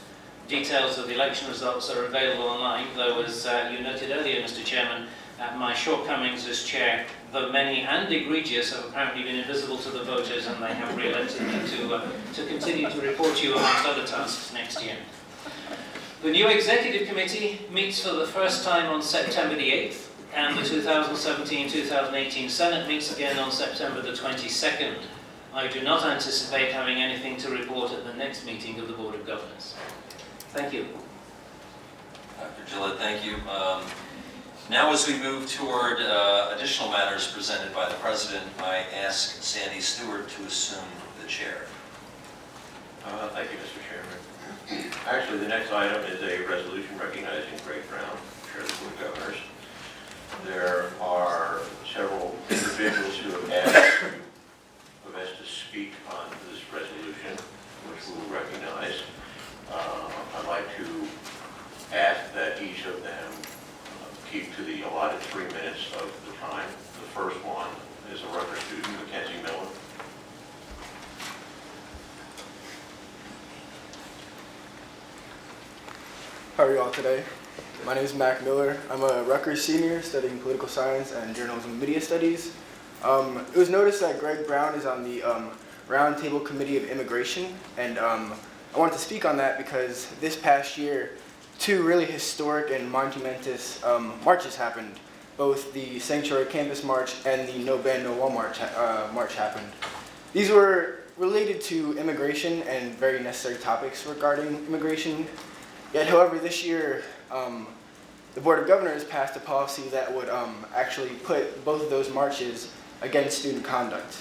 Details of the election results are available online, though as you noted earlier, Mr. Chairman, my shortcomings as chair, though many and egregious, have apparently been invisible to the voters, and they have re-elected me to continue to report to you amongst other tasks next year. The new executive committee meets for the first time on September the 8th, and the 2017-2018 Senate meets again on September the 22nd. I do not anticipate having anything to report at the next meeting of the Board of Governors. Thank you. Dr. Gillett, thank you. Now as we move toward additional matters presented by the President, I ask Sandy Stewart to assume the chair. Thank you, Mr. Chairman. Actually, the next item is a resolution recognizing Greg Brown, Chair of the Board of Governors. There are several individuals who have asked to speak on this resolution, which we will recognize. I'd like to ask that each of them keep to the allotted 3 minutes of the time. The first one is a Rutgers student, Mackenzie Miller. How are you all today? My name is Mac Miller. I'm a Rutgers senior studying political science and journalism and media studies. It was noticed that Greg Brown is on the Roundtable Committee of Immigration, and I wanted to speak on that because this past year, 2 really historic and monumentous marches happened. Both the Sanctuary Campus March and the No Ban, No Wall march happened. These were related to immigration and very necessary topics regarding immigration. Yet, however, this year, the Board of Governors passed a policy that would actually put both of those marches against student conduct.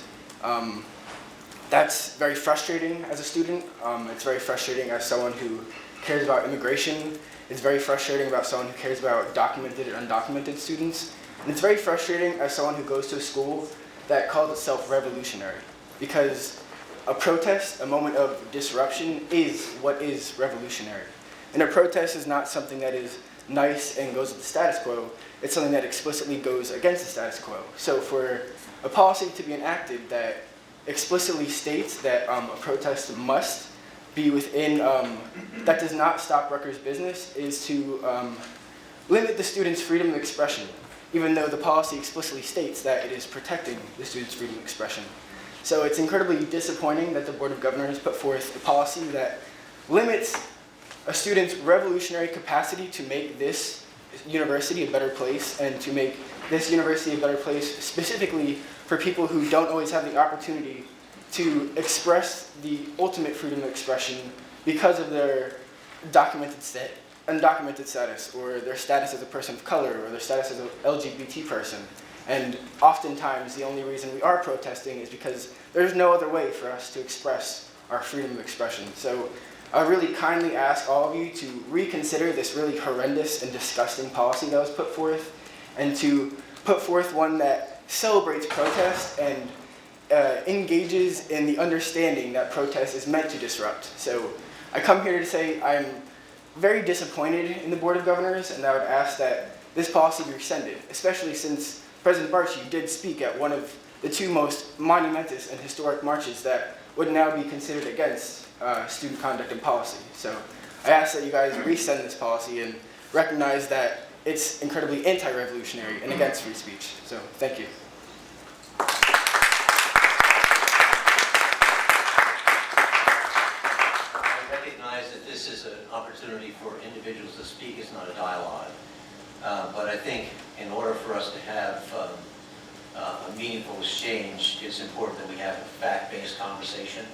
That's very frustrating as a student. It's very frustrating as someone who cares about immigration. It's very frustrating about someone who cares about documented and undocumented students. And it's very frustrating as someone who goes to a school that calls itself revolutionary. Because a protest, a moment of disruption, is what is revolutionary. And a protest is not something that is nice and goes with the status quo. It's something that explicitly goes against the status quo. So for a policy to be enacted that explicitly states that a protest must be within, that does not stop Rutgers' business, is to limit the students' freedom of expression, even though the policy explicitly states that it is protecting the students' freedom of expression. So it's incredibly disappointing that the Board of Governors put forth a policy that limits a student's revolutionary capacity to make this university a better place, and to make this university a better place specifically for people who don't always have the opportunity to express the ultimate freedom of expression because of their undocumented status, or their status as a person of color, or their status as an LGBT person. And oftentimes the only reason we are protesting is because there's no other way for us to express our freedom of expression. So I really kindly ask all of you to reconsider this really horrendous and disgusting policy that was put forth, and to put forth one that celebrates protest and engages in the understanding that protest is meant to disrupt. So I come here to say I'm very disappointed in the Board of Governors, and I would ask that this policy be rescinded, especially since President Barchi did speak at one of the 2 most monumentous and historic marches that would now be considered against student conduct and policy. So I ask that you guys rescind this policy and recognize that it's incredibly anti-revolutionary and against free speech. So thank you. this is an opportunity for individuals to speak, it's not a dialogue. But I think in order for us to have a meaningful exchange, it's important that we have a fact-based conversation.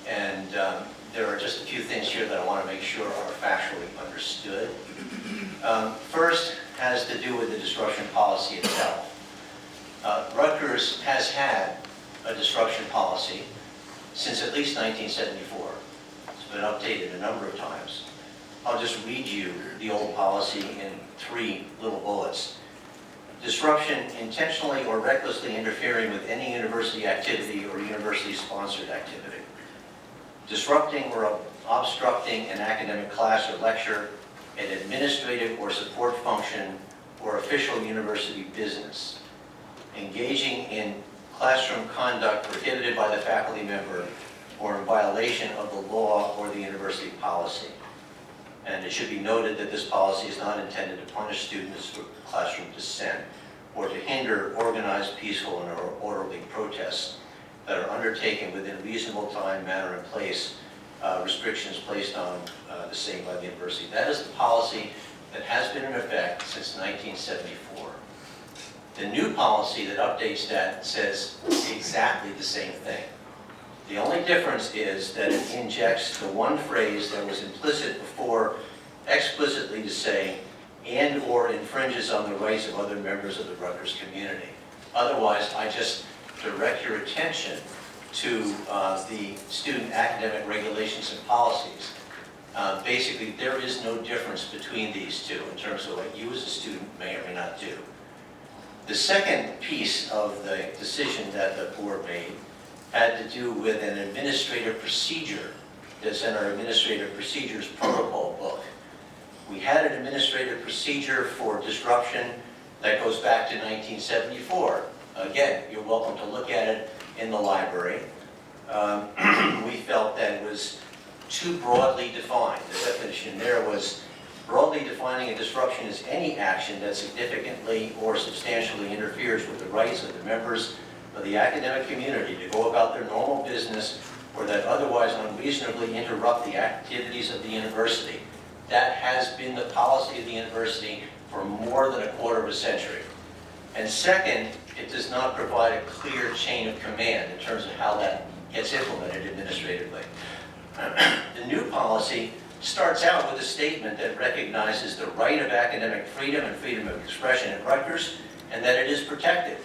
And there are just a few things here that I want to make sure are factually understood. First has to do with the disruption policy itself. Rutgers has had a disruption policy since at least 1974. It's been updated a number of times. I'll just read you the old policy in 3 little bullets. Disruption, intentionally or recklessly interfering with any university activity or university-sponsored activity. Disrupting or obstructing an academic class or lecture, an administrative or support function, or official university business. Engaging in classroom conduct prohibited by the faculty member or in violation of the law or the university policy. And it should be noted that this policy is not intended to punish students for classroom dissent or to hinder organized, peaceful, and orderly protests that are undertaken within reasonable time, manner, and place, restrictions placed on the same by the university. That is the policy that has been in effect since 1974. The new policy that updates that says exactly the same thing. The only difference is that it injects the one phrase that was implicit before explicitly to say, and or infringes on the rights of other members of the Rutgers community. Otherwise, I just direct your attention to the student academic regulations and policies. Basically, there is no difference between these two in terms of what you as a student may or may not do. The second piece of the decision that the board made had to do with an administrative procedure that's in our administrative procedures protocol book. We had an administrative procedure for disruption that goes back to 1974. Again, you're welcome to look at it in the library. We felt that it was too broadly defined. The definition there was broadly defining a disruption as any action that significantly or substantially interferes with the rights of the members of the academic community to go about their normal business or that otherwise unreasonably interrupt the activities of the university. That has been the policy of the university for more than a quarter of a century. And second, it does not provide a clear chain of command in terms of how that gets implemented administratively. The new policy starts out with a statement that recognizes the right of academic freedom and freedom of expression at Rutgers, and that it is protected.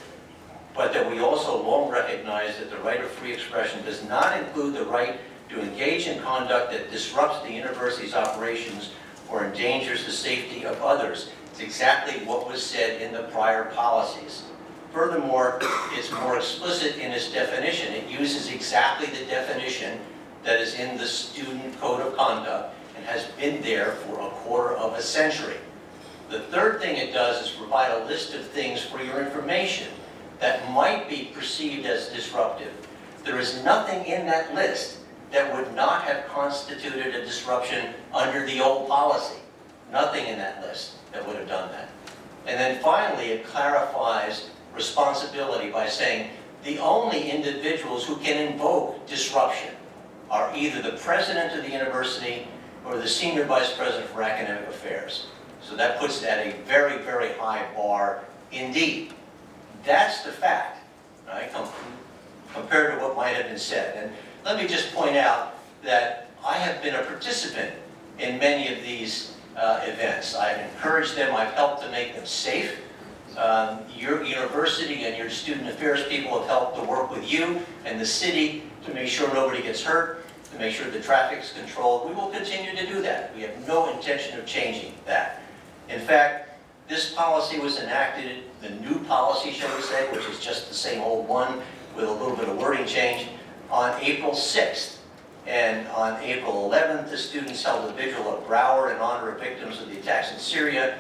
But that we also long recognize that the right of free expression does not include the right to engage in conduct that disrupts the university's operations or endangers the safety of others. It's exactly what was said in the prior policies. Furthermore, it's more explicit in its definition. It uses exactly the definition that is in the Student Code of Conduct and has been there for a quarter of a century. The third thing it does is provide a list of things for your information that might be perceived as disruptive. There is nothing in that list that would not have constituted a disruption under the old policy. Nothing in that list that would have done that. And then finally, it clarifies responsibility by saying the only individuals who can invoke disruption are either the president of the university or the senior vice president for academic affairs. So that puts it at a very, very high bar indeed. That's the fact, right, compared to what might have been said. And let me just point out that I have been a participant in many of these events. I've encouraged them, I've helped to make them safe. Your university and your student affairs people have helped to work with you and the city to make sure nobody gets hurt, to make sure the traffic is controlled. We will continue to do that. We have no intention of changing that. In fact, this policy was enacted, the new policy, shall we say, which is just the same old one with a little bit of wording change, on April 6th. And on April 11th, the students held a vigil at Broward in honor of victims of the attacks in Syria.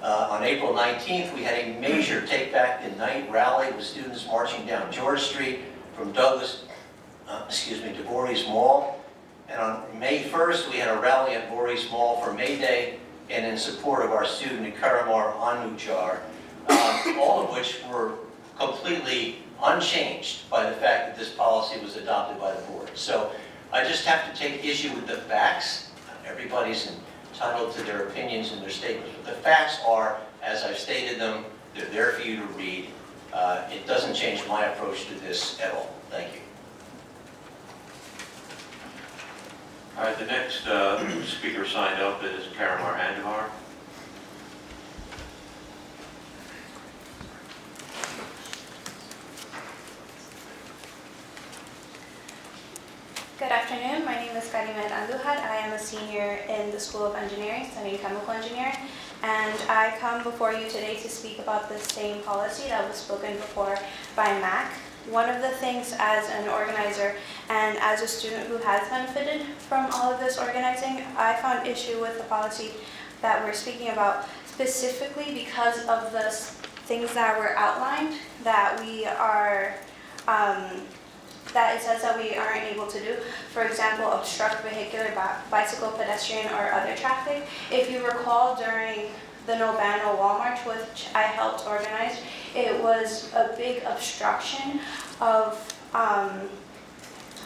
On April 19th, we had a major Take Back the Night rally with students marching down George Street from Douglas, to Voorhees Mall. And on May 1st, we had a rally at Voorhees Mall for May Day and in support of our student Karamar Anuchar, all of which were completely unchanged by the fact that this policy was adopted by the board. So I just have to take issue with the facts. Everybody's entitled to their opinions and their statements, but the facts are, as I've stated them, they're there for you to read. It doesn't change my approach to this at all. Thank you. All right, the next speaker signed up is Karamar Andujar. Good afternoon. My name is Karima Andujar. I am a senior in the School of Engineering, studying chemical engineering, and I come before you today to speak about the same policy that was spoken before by Mac. One of the things as an organizer and as a student who has benefited from all of this organizing, I found issue with the policy that we're speaking about, specifically because of the things that were outlined that we are that it says that we aren't able to do. For example, obstruct vehicular, bicycle, pedestrian, or other traffic. If you recall, during the No Ban, No Wall March, which I helped organize, it was a big obstruction of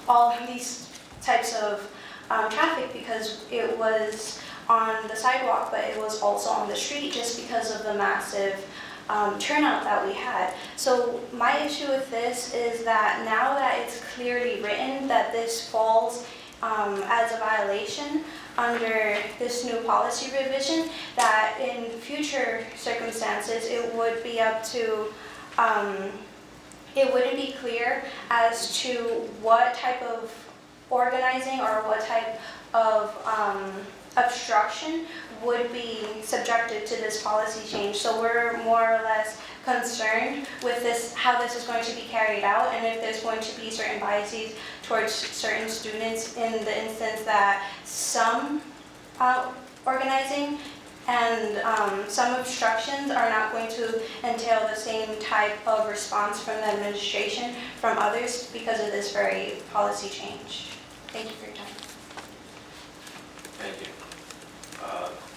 all of these types of traffic because it was on the sidewalk, but it was also on the street just because of the massive turnout that we had. So my issue with this is that now that it's clearly written that this falls as a violation under this new policy revision, that in future circumstances it would be up to, it wouldn't be clear as to what type of organizing or what type of obstruction would be subjected to this policy change. So we're more or less concerned with this, how this is going to be carried out, and if there's going to be certain biases towards certain students in the instance that some organizing and some obstructions are not going to entail the same type of response from the administration from others because of this very policy change. Thank you for your time. Thank you.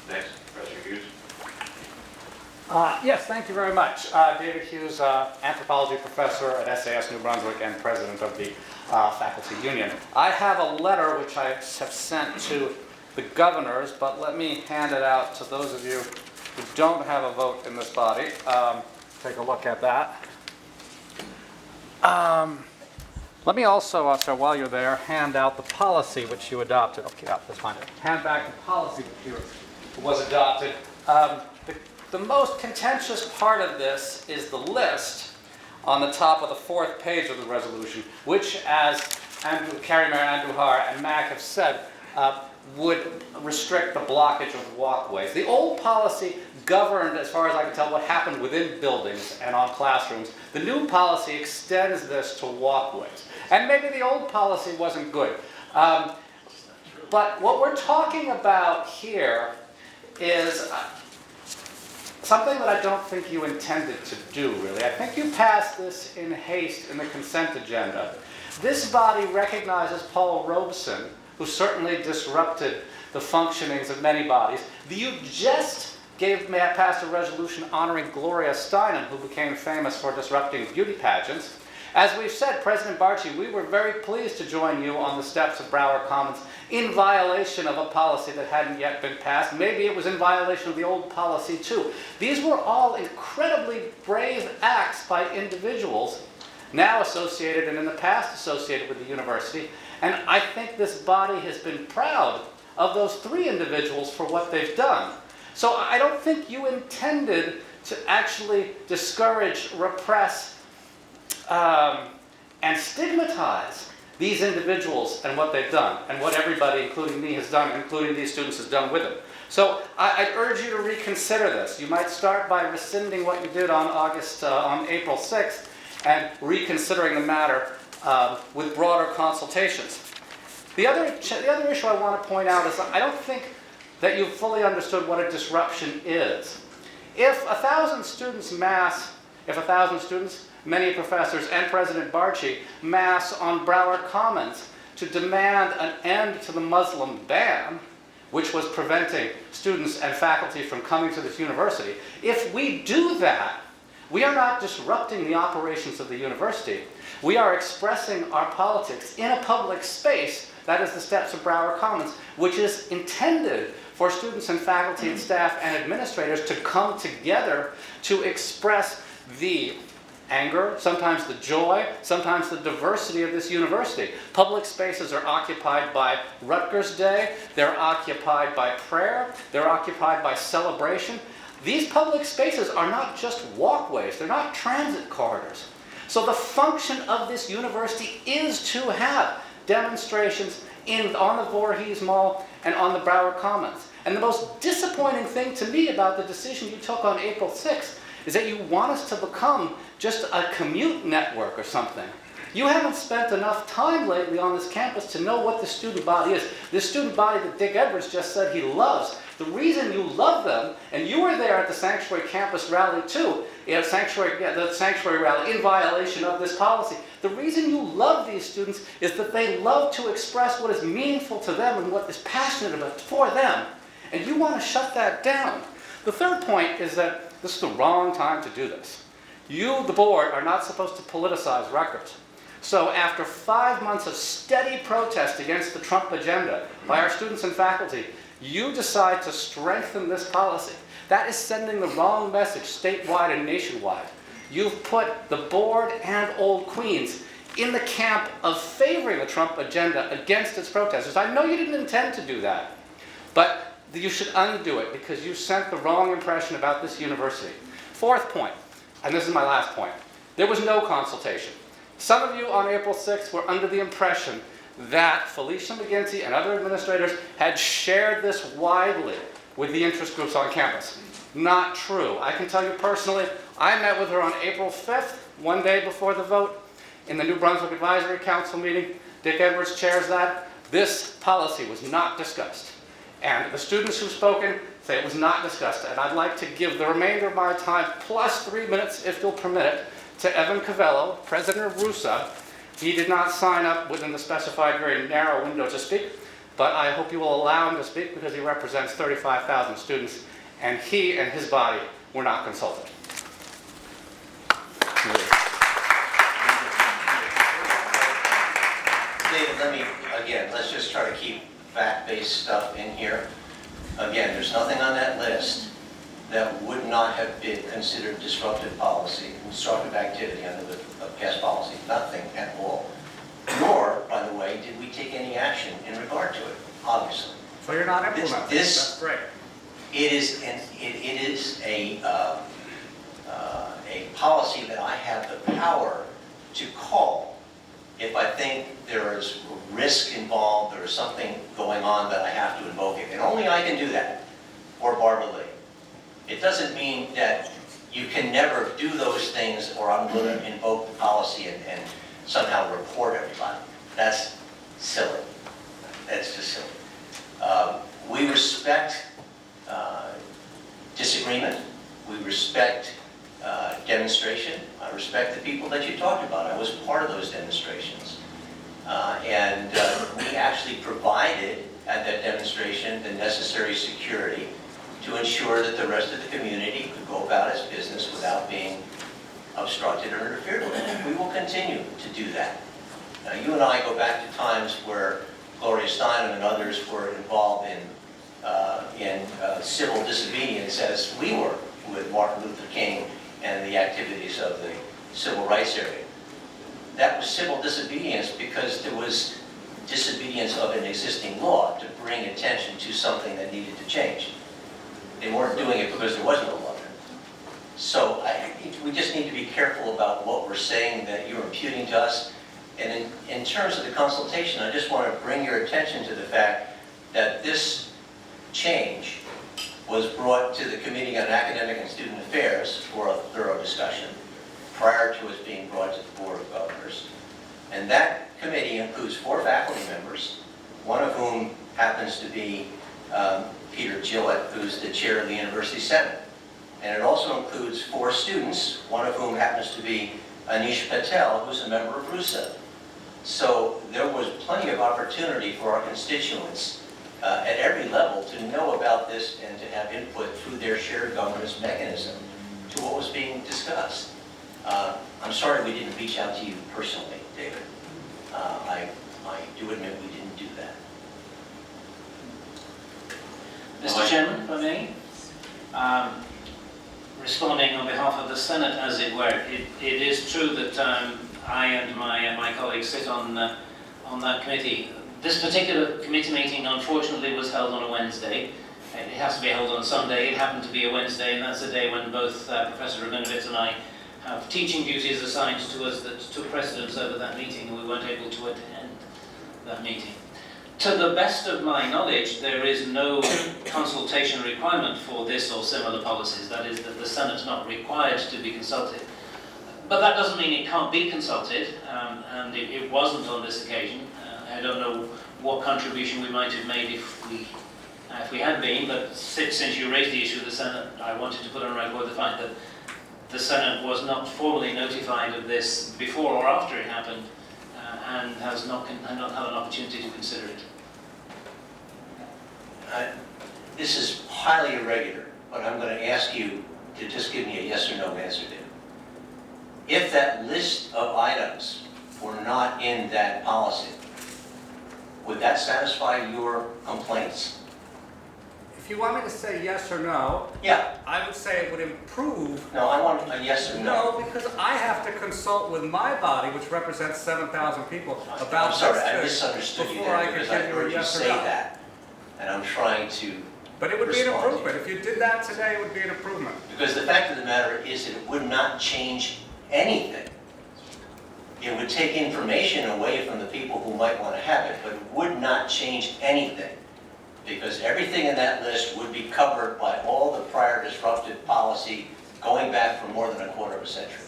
Next, Professor Hughes. Yes, thank you very much. David Hughes, anthropology professor at SAS New Brunswick and president of the faculty union. I have a letter which I have sent to the governors, but let me hand it out to those of you who don't have a vote in this body. Take a look at that. Let me also, sir, while you're there, hand out the policy which you adopted. Okay, yeah, that's fine. Hand back the policy which was adopted. The most contentious part of this is the list on the top of the 4th page of the resolution, which, as Karimar Andujar and Mac have said, would restrict the blockage of walkways. The old policy governed, as far as I can tell, what happened within buildings and on classrooms. The new policy extends this to walkways. And maybe the old policy wasn't good. But what we're talking about here is something that I don't think you intended to do, really. I think you passed this in haste in the consent agenda. This body recognizes Paul Robeson, who certainly disrupted the functionings of many bodies. You just passed a resolution honoring Gloria Steinem, who became famous for disrupting beauty pageants. As we've said, President Barchi, we were very pleased to join you on the steps of Broward Commons in violation of a policy that hadn't yet been passed. Maybe it was in violation of the old policy too. These were all incredibly brave acts by individuals now associated and in the past associated with the university. And I think this body has been proud of those 3 individuals for what they've done. So I don't think you intended to actually discourage, repress, and stigmatize these individuals and what they've done, and what everybody, including me, has done, including these students, has done with them. So I'd urge you to reconsider this. You might start by rescinding what you did on April 6th, and reconsidering the matter with broader consultations. The other issue I want to point out is I don't think that you've fully understood what a disruption is. If 1,000 students, many professors, and President Barchi mass on Broward Commons to demand an end to the Muslim ban, which was preventing students and faculty from coming to this university, if we do that, we are not disrupting the operations of the university. We are expressing our politics in a public space That is the steps of Broward Commons, which is intended for students and faculty and staff and administrators to come together to express the anger, sometimes the joy, sometimes the diversity of this university. Public spaces are occupied by Rutgers Day, they're occupied by prayer, they're occupied by celebration. These public spaces are not just walkways, they're not transit corridors. So the function of this university is to have demonstrations on the Voorhees Mall and on the Broward Commons. And the most disappointing thing to me about the decision you took on April 6th is that you want us to become just a commute network or something. You haven't spent enough time lately on this campus to know what the student body is. This student body that Dick Edwards just said he loves. The reason you love them, and you were there at the Sanctuary Campus rally too, the Sanctuary rally in violation of this policy. The reason you love these students is that they love to express what is meaningful to them and what is passionate about for them. And you want to shut that down. The third point is that this is the wrong time to do this. You, the board, are not supposed to politicize Rutgers. So after 5 months of steady protest against the Trump agenda by our students and faculty, you decide to strengthen this policy. That is sending the wrong message statewide and nationwide. You've put the board and Old Queens in the camp of favoring the Trump agenda against its protesters. I know you didn't intend to do that, but you should undo it because you sent the wrong impression about this university. Fourth point, and this is my last point, there was no consultation. Some of you on April 6th were under the impression that Felicia McGinty and other administrators had shared this widely with the interest groups on campus. Not true. I can tell you personally, I met with her on April 5th, one day before the vote, in the New Brunswick Advisory Council meeting. Dick Edwards chairs that. This policy was not discussed. And the students who've spoken say it was not discussed. And I'd like to give the remainder of my time, plus 3 minutes if you'll permit it, to Evan Covello, president of RUSA. He did not sign up within the specified very narrow window to speak, but I hope you will allow him to speak because he represents 35,000 students, and he and his body were not consulted. David, let's just try to keep fact-based stuff in here. Again, there's nothing on that list that would not have been considered disruptive policy, disruptive activity under the past policy. Nothing at all. Nor, by the way, did we take any action in regard to it, obviously. So you're not implementing it. That's great. It is a policy that I have the power to call if I think there is risk involved, there is something going on that I have to invoke it. And only I can do that, or Barbara Lee. It doesn't mean that you can never do those things or I'm going to invoke the policy and somehow report everybody. That's silly. That's just silly. We respect disagreement. We respect demonstration. I respect the people that you talked about. I was part of those demonstrations. And we actually provided at that demonstration the necessary security to ensure that the rest of the community could go about its business without being obstructed or interfered with. We will continue to do that. Now, you and I go back to times where Gloria Steinem and others were involved in civil disobedience, as we were with Martin Luther King and the activities of the civil rights area. That was civil disobedience because there was disobedience of an existing law to bring attention to something that needed to change. They weren't doing it because there was no law. So we just need to be careful about what we're saying that you're imputing to us. And in terms of the consultation, I just want to bring your attention to the fact that this change was brought to the Committee on Academic and Student Affairs for a thorough discussion prior to it being brought to the Board of Governors. And that committee includes 4 faculty members, one of whom happens to be Peter Gillett, who's the chair of the University Senate. And it also includes 4 students, one of whom happens to be Anish Patel, who's a member of RUSA. So there was plenty of opportunity for our constituents at every level to know about this and to have input through their shared governance mechanism to what was being discussed. I'm sorry we didn't reach out to you personally, David. I I do admit we didn't do that. Mr. Chairman, if I may, responding on behalf of the Senate, as it were, it is true that I and my colleagues sit on that committee. This particular committee meeting, unfortunately, was held on a Wednesday. It has to be held on Sunday. It happened to be a Wednesday, and that's a day when both Professor Rabinovitz and I have teaching duties assigned to us that took precedence over that meeting, and we weren't able to attend that meeting. To the best of my knowledge, there is no consultation requirement for this or similar policies. That is, that the Senate's not required to be consulted. But that doesn't mean it can't be consulted, and it wasn't on this occasion. I don't know what contribution we might have made if we had been, but since you raised the issue of the Senate, I wanted to put on record the fact that the Senate was not formally notified of this before or after it happened, and has not had an opportunity to consider it. This is highly irregular, but I'm going to ask you to just give me a yes or no answer there. If that list of items were not in that policy, would that satisfy your complaints? If you want me to say yes or no, Yeah. I would say it would improve. No, I want a yes or no. No, because I have to consult with my body, which represents 7,000 people, about I'm sorry, this I thing misunderstood you before I there could because I give you heard a you yes or say no. that. And I'm trying to But it would be an respond to improvement. you. If you did that today, it would be an improvement. Because the fact of the matter is that it would not change anything. It would take information away from the people who might want to have it, but it would not change anything. Because everything in that list would be covered by all the prior disruptive policy going back for more than a quarter of a century.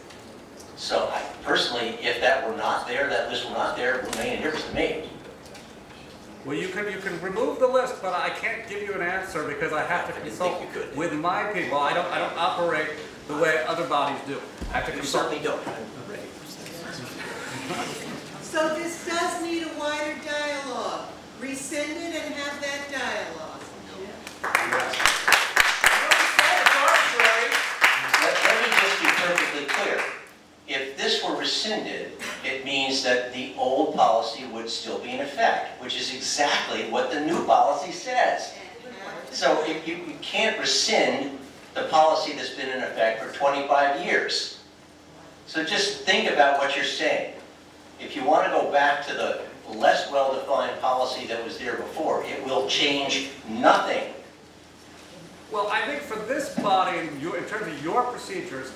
So personally, if that were not there, that list were not there, it wouldn't make any difference to me. Well, you can remove the list, but I can't give you an answer because I have to consult with my people. I don't operate the way other bodies do. I have to You consult. certainly don't. So this does need a wider dialogue. Rescind it and have that dialogue. Let me just be perfectly clear. If this were rescinded, it means that the old policy would still be in effect, which is exactly what the new policy says. So if you can't rescind the policy that's been in effect for 25 years. So just think about what you're saying. If you want to go back to the less well-defined policy that was there before, it will change nothing. Well, I think for this body, in terms of your procedures,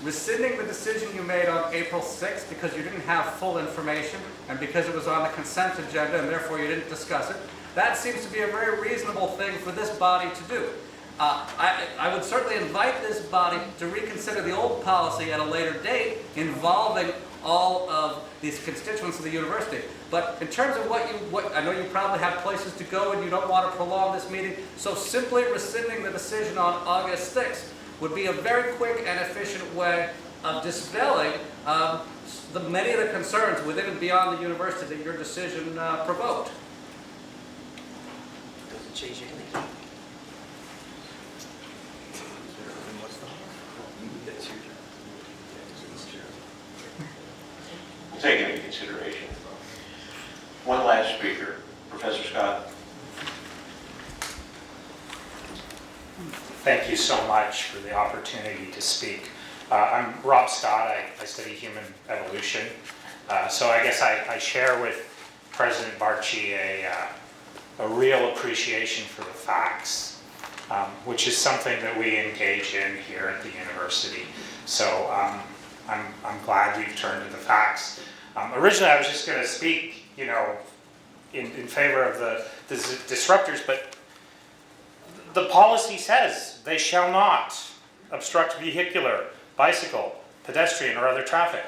rescinding the decision you made on April 6th because you didn't have full information and because it was on the consent agenda and therefore you didn't discuss it, that seems to be a very reasonable thing for this body to do. I would certainly invite this body to reconsider the old policy at a later date involving all of these constituents of the university. But in terms of what I know you probably have places to go and you don't want to prolong this meeting, so simply rescinding the decision on August 6th would be a very quick and efficient way of dispelling many of the concerns within and beyond the university that your decision provoked. Doesn't change anything. We'll take it into consideration. One last speaker, Professor Scott. Thank you so much for the opportunity to speak. I'm Rob Scott. I study human evolution. So I guess I share with President Barchi a real appreciation for the facts, which is something that we engage in here at the university. So I'm glad we've turned to the facts. Originally, I was just going to speak, in favor of the disruptors, but the policy says they shall not obstruct vehicular, bicycle, pedestrian, or other traffic,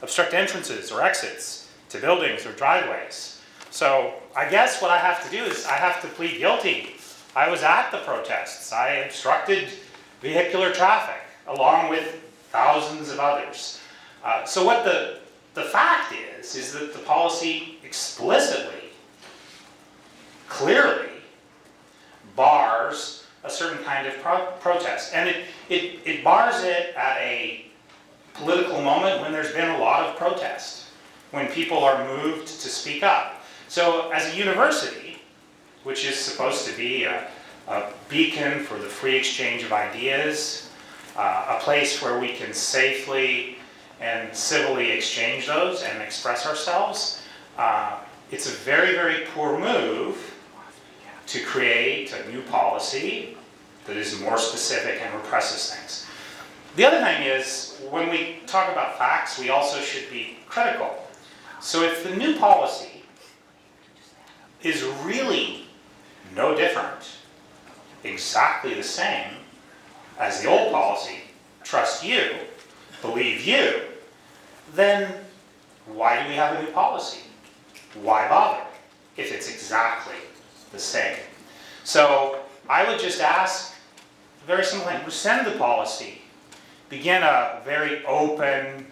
obstruct entrances or exits to buildings or driveways. So I guess what I have to do is I have to plead guilty. I was at the protests. I obstructed vehicular traffic along with thousands of others. So what the fact is that the policy explicitly, clearly bars a certain kind of protest. And it bars it at a political moment when there's been a lot of protest, when people are moved to speak up. So as a university, which is supposed to be a beacon for the free exchange of ideas, a place where we can safely and civilly exchange those and express ourselves, it's a very, very poor move to create a new policy that is more specific and represses things. The other thing is, when we talk about facts, we also should be critical. So if the new policy is really no different, exactly the same as the old policy, trust you, believe you, then why do we have a new policy? Why bother if it's exactly the same? So I would just ask, very simple thing, rescind the policy. Begin a very open,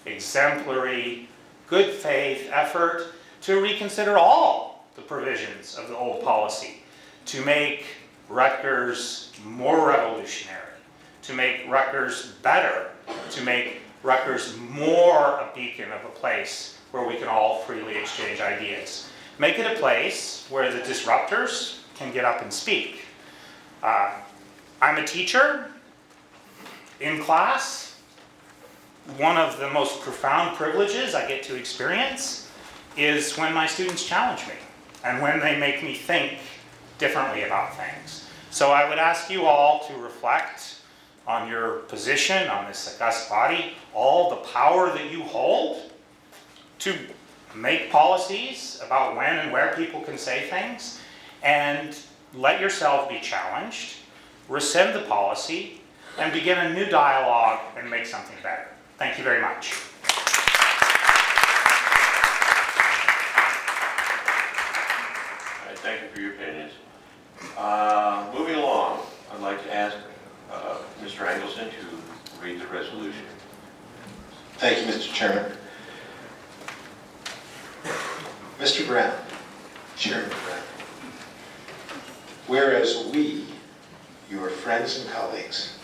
exemplary, good faith effort to reconsider all the provisions of the old policy, to make Rutgers more revolutionary, to make Rutgers better, to make Rutgers more a beacon of a place where we can all freely exchange ideas. Make it a place where the disruptors can get up and speak. I'm a teacher in class. One of the most profound privileges I get to experience is when my students challenge me and when they make me think differently about things. So I would ask you all to reflect on your position on this august body, all the power that you hold to make policies about when and where people can say things, and let yourself be challenged, rescind the policy, and begin a new dialogue and make something better. Thank you very much. All right, thank you for your opinions. Moving along, I'd like to ask Mr. Engelson to read the resolution. Thank you, Mr. Chairman. Mr. Brown, Chairman Brown, whereas we, your friends and colleagues,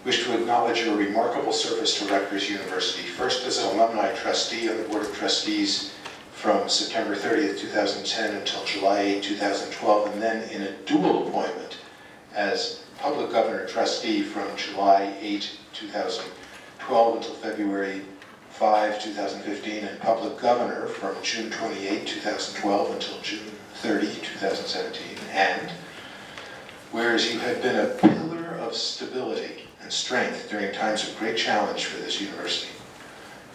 wish to acknowledge your remarkable service to Rutgers University, first as an alumni trustee on the Board of Trustees from September 30th, 2010 until July 8, 2012, and then in a dual appointment as Public Governor Trustee from July 8, 2012 until February 5, 2015, and Public Governor from June 28, 2012 until June 30, 2017, and whereas you have been a pillar of stability and strength during times of great challenge for this university,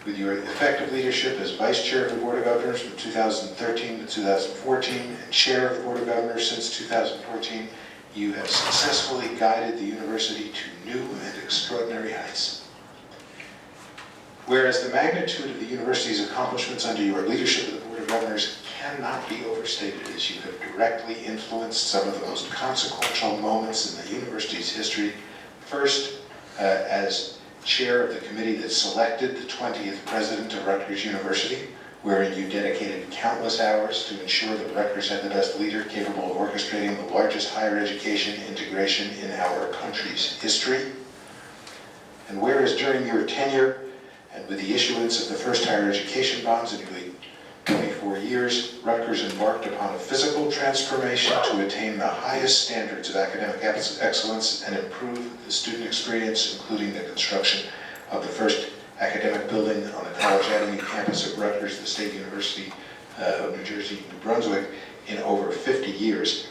with your effective leadership as Vice Chair of the Board of Governors from 2013 to 2014 and Chair of the Board of Governors since 2014, you have successfully guided the university to new and extraordinary heights. Whereas the magnitude of the university's accomplishments under your leadership of the Board of Governors cannot be overstated, as you have directly influenced some of the most consequential moments in the university's history. First, as chair of the committee that selected the 20th president of Rutgers University, wherein you dedicated countless hours to ensure that Rutgers had the best leader capable of orchestrating the largest higher education integration in our country's history. And whereas during your tenure, and with the issuance of the first higher education bonds in nearly 24 years, Rutgers embarked upon a physical transformation to attain the highest standards of academic excellence and improve the student experience, including the construction of the first academic building on the College Avenue campus of Rutgers, the State University of New Jersey, New Brunswick, in over 50 years.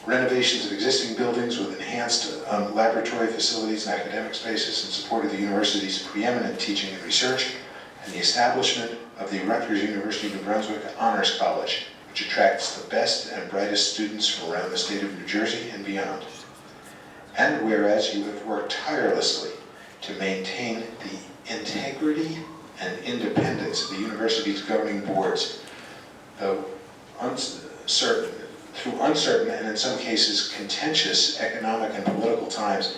Renovations of existing buildings with enhanced laboratory facilities and academic spaces in support of the university's preeminent teaching and research, and the establishment of the Rutgers University New Brunswick Honors College, which attracts the best and brightest students from around the state of New Jersey and beyond. And whereas you have worked tirelessly to maintain the integrity and independence of the university's governing boards, though through uncertain and in some cases contentious economic and political times,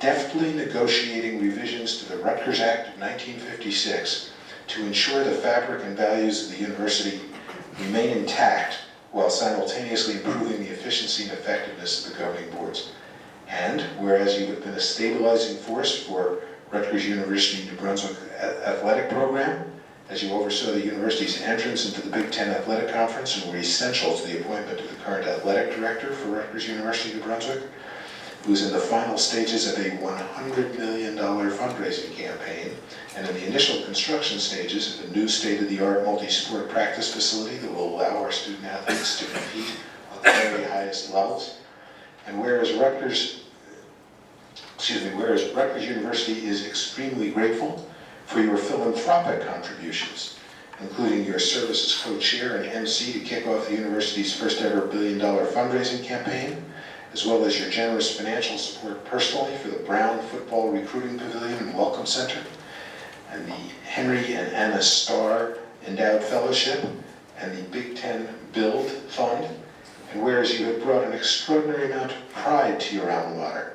deftly negotiating revisions to the Rutgers Act of 1956 to ensure the fabric and values of the university remain intact while simultaneously improving the efficiency and effectiveness of the governing boards. And whereas you have been a stabilizing force for Rutgers University New Brunswick athletic program as you oversaw the university's entrance into the Big Ten Athletic Conference and were essential to the appointment of the current athletic director for Rutgers University of Brunswick, who is in the final stages of a $100 million fundraising campaign and in the initial construction stages of a new state-of-the-art multi-sport practice facility that will allow our student athletes to compete at the very highest levels. And whereas Rutgers University is extremely grateful for your philanthropic contributions, including your service as co-chair and MC to kick off the university's first ever $1 billion fundraising campaign, as well as your generous financial support personally for the Brown Football Recruiting Pavilion and Welcome Center, and the Henry and Anna Starr Endowed Fellowship, and the Big Ten Build Fund, and whereas you have brought an extraordinary amount of pride to your alma mater,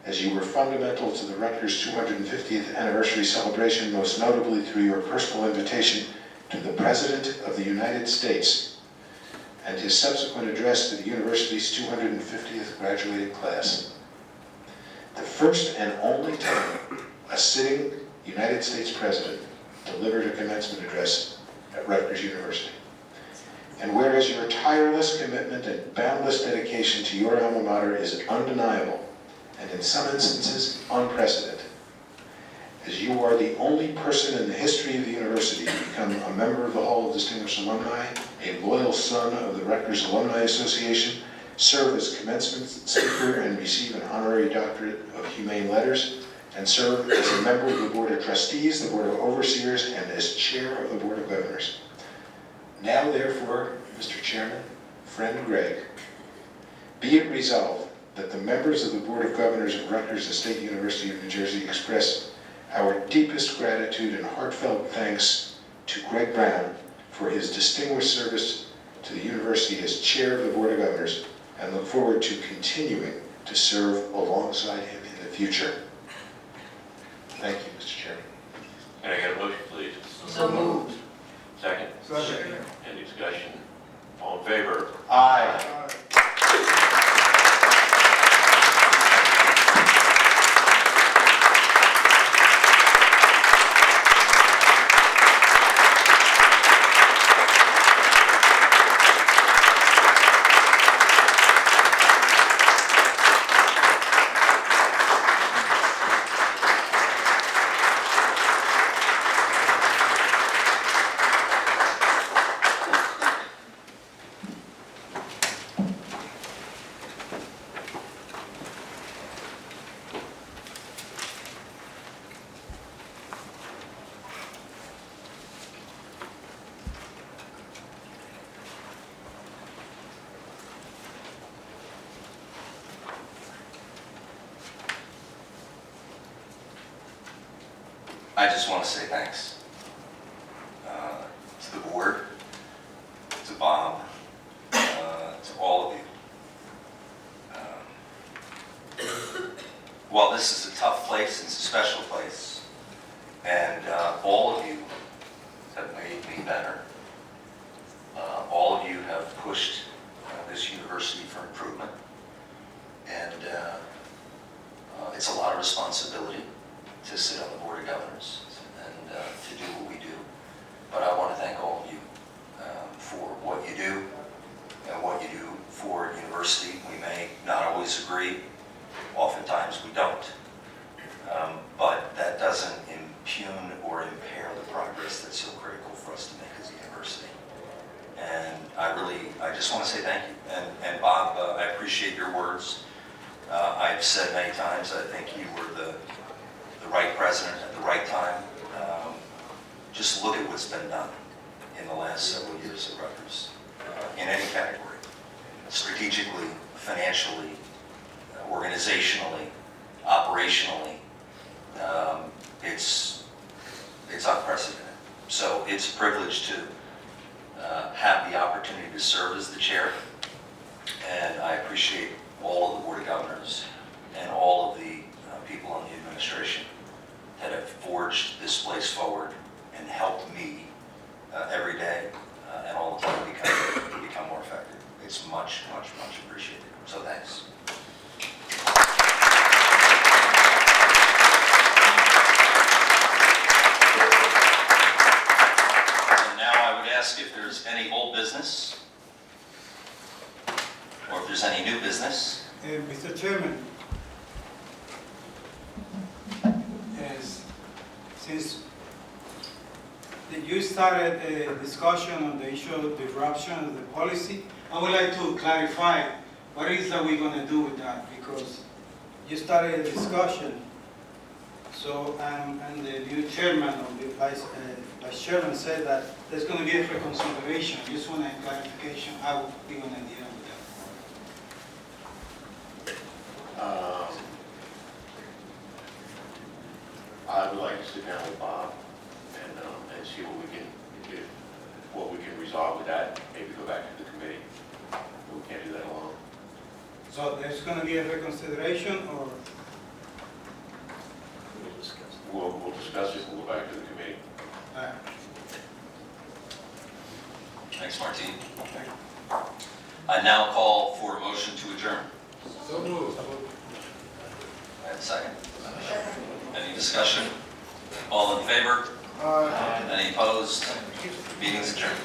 as you were fundamental to the Rutgers 250th anniversary celebration, most notably through your personal invitation to the President of the United States and his subsequent address to the university's 250th graduating class. The first and only time a sitting United States President delivered a commencement address at Rutgers University. And whereas your tireless commitment and boundless dedication to your alma mater is undeniable, and in some instances unprecedented, as you are the only person in the history of the university to become a member of the Hall of Distinguished Alumni, a loyal son of the Rutgers Alumni Association, serve as commencement speaker and receive an honorary doctorate of humane letters, and serve as a member of the Board of Trustees, the Board of Overseers, and as chair of the Board of Governors. Now, therefore, Mr. Chairman, friend Greg, be it resolved that the members of the Board of Governors of Rutgers, the State University of New Jersey, express our deepest gratitude and heartfelt thanks to Greg Brown for his distinguished service to the university as chair of the Board of Governors, and look forward to continuing to serve alongside him in the future. Thank you, Mr. Chairman. Can I get a motion, please? So moved. Second? Second. Any discussion? All in favor? Aye. I just want to say thanks to the board, to Bob, to all of you. While this is a tough place, it's a special place, and all of you have made me better. All of you have pushed this university for improvement, and it's a lot of responsibility to sit on the Board of Governors and to do what we do. But I want to thank all of you for what you do and what you do for university. We may not always agree. Oftentimes we don't. But that doesn't impugn or impair the progress that's so critical for us to make as a university. And I just want to say thank you. And Bob, I appreciate your words. I've said many times, I think you were the right president at the right time. Just look at what's been done in the last several years at Rutgers, in any category, strategically, financially, organizationally, operationally. It's unprecedented. So it's a privilege to have the opportunity to serve as the chair, and I appreciate all of the Board of Governors and all of the people on the administration that have forged this place forward and helped me every day and all the time become more effective. It's much, much, much appreciated. So thanks. ask if there's any old business, or if there's any new business. Mr. Chairman, since you started a discussion on the issue of disruption of the policy, I would like to clarify what it is that we're going to do with that, because you started a discussion. So, and the new chairman or the vice chairman said that there's going to be a reconsideration. I just want a clarification how we're going to deal with that. I would like to sit down with Bob and see what we can resolve with that, maybe go back to the committee. We can't do that alone. So there's going to be a reconsideration, or? We'll discuss it and we'll go back to the committee. Thanks, Martine. I now call for a motion to adjourn. So moved. I have a second. Any discussion? All in favor? Any opposed? Meeting's adjourned.